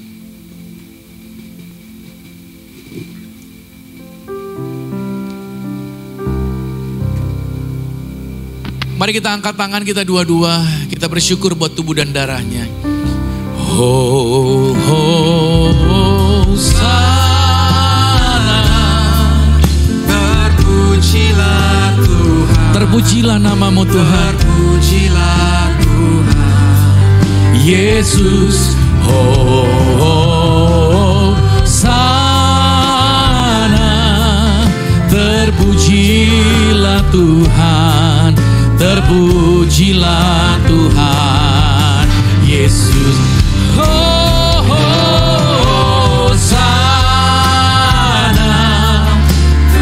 Mari kita angkat tangan kita dua-dua, kita bersyukur buat tubuh dan darahnya. Terpujilah Tuhan, terpujilah namamu Tuhan, terpujilah Tuhan Yesus. Hosana, terpujilah Tuhan, terpujilah Tuhan Yesus.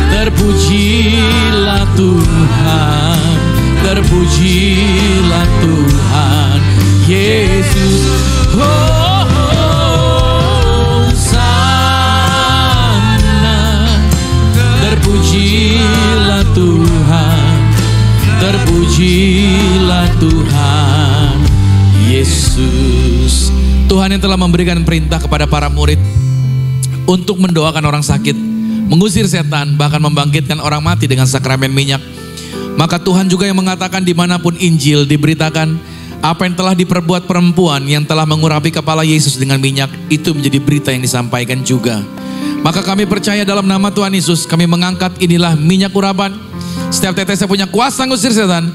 Terpujilah Tuhan, terpujilah Tuhan Yesus. Hosana, terpujilah Tuhan, terpujilah Tuhan Yesus. Tuhan yang telah memberikan perintah kepada para murid untuk mendoakan orang sakit, mengusir setan, bahkan membangkitkan orang mati dengan sakramen minyak. Maka Tuhan juga yang mengatakan dimanapun Injil diberitakan, apa yang telah diperbuat perempuan yang telah mengurapi kepala Yesus dengan minyak, itu menjadi berita yang disampaikan juga. Maka kami percaya dalam nama Tuhan Yesus, kami mengangkat inilah minyak urapan. Setiap tetesnya punya kuasa mengusir setan,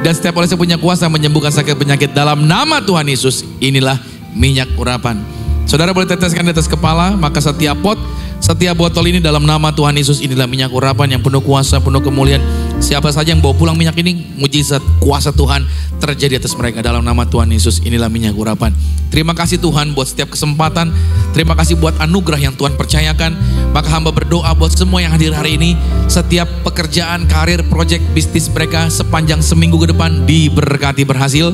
dan setiap olesnya punya kuasa menyembuhkan sakit penyakit. Dalam nama Tuhan Yesus, inilah minyak urapan. Saudara boleh teteskan di atas kepala, maka setiap pot Setiap botol ini dalam nama Tuhan Yesus, inilah minyak urapan yang penuh kuasa, penuh kemuliaan. Siapa saja yang bawa pulang minyak ini, mujizat kuasa Tuhan terjadi atas mereka dalam nama Tuhan Yesus. Inilah minyak urapan. Terima kasih Tuhan buat setiap kesempatan. Terima kasih buat anugerah yang Tuhan percayakan. Maka hamba berdoa buat semua yang hadir hari ini, setiap pekerjaan, karir, proyek, bisnis mereka sepanjang seminggu ke depan diberkati berhasil.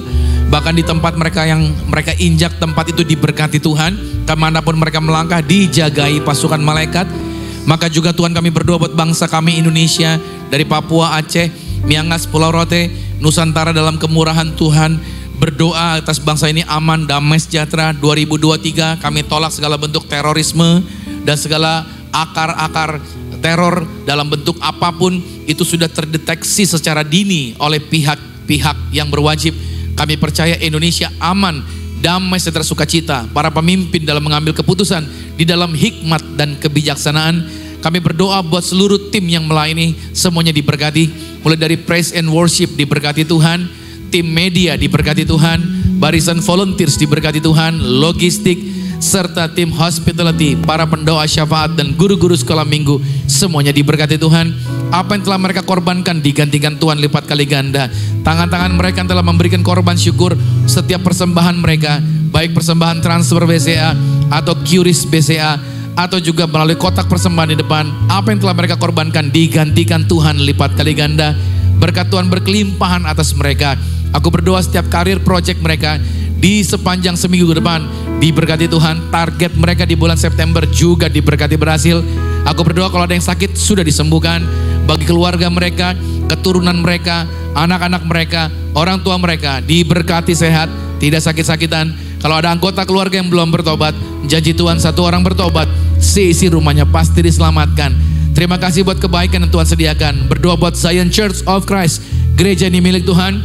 Bahkan di tempat mereka yang mereka injak, tempat itu diberkati Tuhan. Kemanapun mereka melangkah dijagai pasukan malaikat. Maka juga Tuhan kami berdoa buat bangsa kami Indonesia, dari Papua, Aceh, Miangas, Pulau Rote, Nusantara dalam kemurahan Tuhan. Berdoa atas bangsa ini aman, damai, sejahtera. 2023 kami tolak segala bentuk terorisme dan segala akar-akar teror dalam bentuk apapun itu sudah terdeteksi secara dini oleh pihak-pihak yang berwajib. Kami percaya Indonesia aman, damai, sejahtera, sukacita. Para pemimpin dalam mengambil keputusan di dalam hikmat dan kebijaksanaan. Kami berdoa buat seluruh tim yang melayani, semuanya diberkati. Mulai dari praise and worship diberkati Tuhan, tim media diberkati Tuhan, barisan volunteers diberkati Tuhan, logistik, serta tim hospitality, para pendoa syafaat dan guru-guru sekolah minggu, semuanya diberkati Tuhan. Apa yang telah mereka korbankan digantikan Tuhan lipat kali ganda. Tangan-tangan mereka yang telah memberikan korban syukur setiap persembahan mereka, baik persembahan transfer BCA atau QRIS BCA, atau juga melalui kotak persembahan di depan. Apa yang telah mereka korbankan digantikan Tuhan lipat kali ganda. Berkat Tuhan berkelimpahan atas mereka. Aku berdoa setiap karir project mereka di sepanjang seminggu ke depan diberkati Tuhan. Target mereka di bulan September juga diberkati berhasil. Aku berdoa kalau ada yang sakit sudah disembuhkan. Bagi keluarga mereka, keturunan mereka, anak-anak mereka, orang tua mereka diberkati sehat, tidak sakit-sakitan. Kalau ada anggota keluarga yang belum bertobat, janji Tuhan satu orang bertobat, seisi rumahnya pasti diselamatkan. Terima kasih buat kebaikan yang Tuhan sediakan. Berdoa buat Zion Church of Christ, gereja ini milik Tuhan.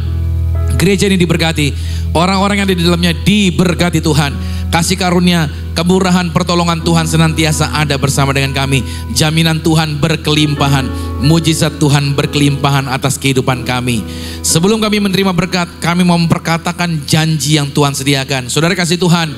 Gereja ini diberkati, orang-orang yang ada di dalamnya diberkati Tuhan. Kasih karunia, kemurahan, pertolongan Tuhan senantiasa ada bersama dengan kami. Jaminan Tuhan berkelimpahan, mujizat Tuhan berkelimpahan atas kehidupan kami. Sebelum kami menerima berkat, kami mau memperkatakan janji yang Tuhan sediakan. Saudara kasih Tuhan,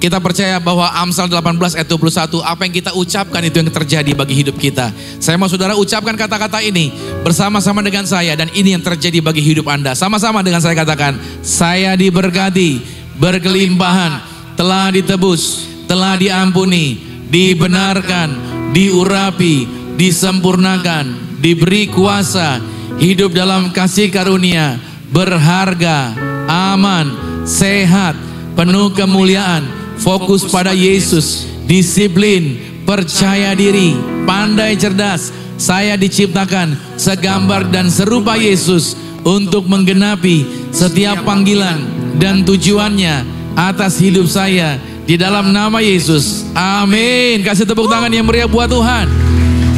kita percaya bahwa Amsal 18 ayat 21, apa yang kita ucapkan itu yang terjadi bagi hidup kita. Saya mau saudara ucapkan kata-kata ini bersama-sama dengan saya, dan ini yang terjadi bagi hidup Anda. Sama-sama dengan saya katakan, saya diberkati, berkelimpahan, telah ditebus, telah diampuni, dibenarkan, diurapi, disempurnakan, diberi kuasa, hidup dalam kasih karunia, berharga, aman, sehat, penuh kemuliaan, fokus pada Yesus, disiplin, percaya diri, pandai cerdas. Saya diciptakan segambar dan serupa Yesus untuk menggenapi setiap panggilan dan tujuannya atas hidup saya di dalam nama Yesus. Amin. Kasih tepuk tangan yang meriah buat Tuhan.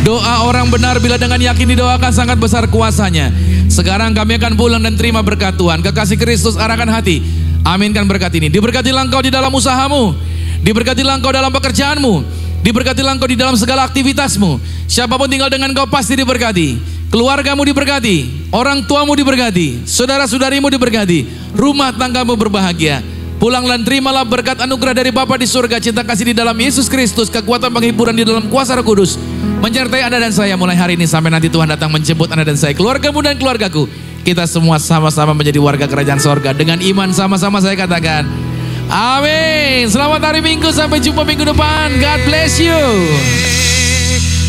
Doa orang benar bila dengan yakin didoakan sangat besar kuasanya. Sekarang kami akan pulang dan terima berkat Tuhan. Kekasih Kristus arahkan hati. Aminkan berkat ini. Diberkatilah engkau di dalam usahamu, diberkatilah engkau dalam pekerjaanmu, diberkatilah engkau di dalam segala aktivitasmu. Siapapun tinggal dengan engkau pasti diberkati. Keluargamu diberkati, orang tuamu diberkati, saudara-saudarimu diberkati, rumah tanggamu berbahagia. Pulang dan terimalah berkat anugerah dari Bapa di surga, cinta kasih di dalam Yesus Kristus, kekuatan penghiburan di dalam kuasa Roh Kudus menyertai Anda dan saya mulai hari ini sampai nanti Tuhan datang menjemput Anda dan saya, keluargamu dan keluargaku. Kita semua sama-sama menjadi warga kerajaan sorga. Dengan iman sama-sama saya katakan amin. Selamat hari Minggu, sampai jumpa minggu depan. God bless you.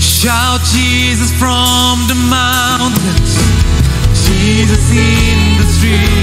Shout Jesus from the mountains, Jesus in the streets.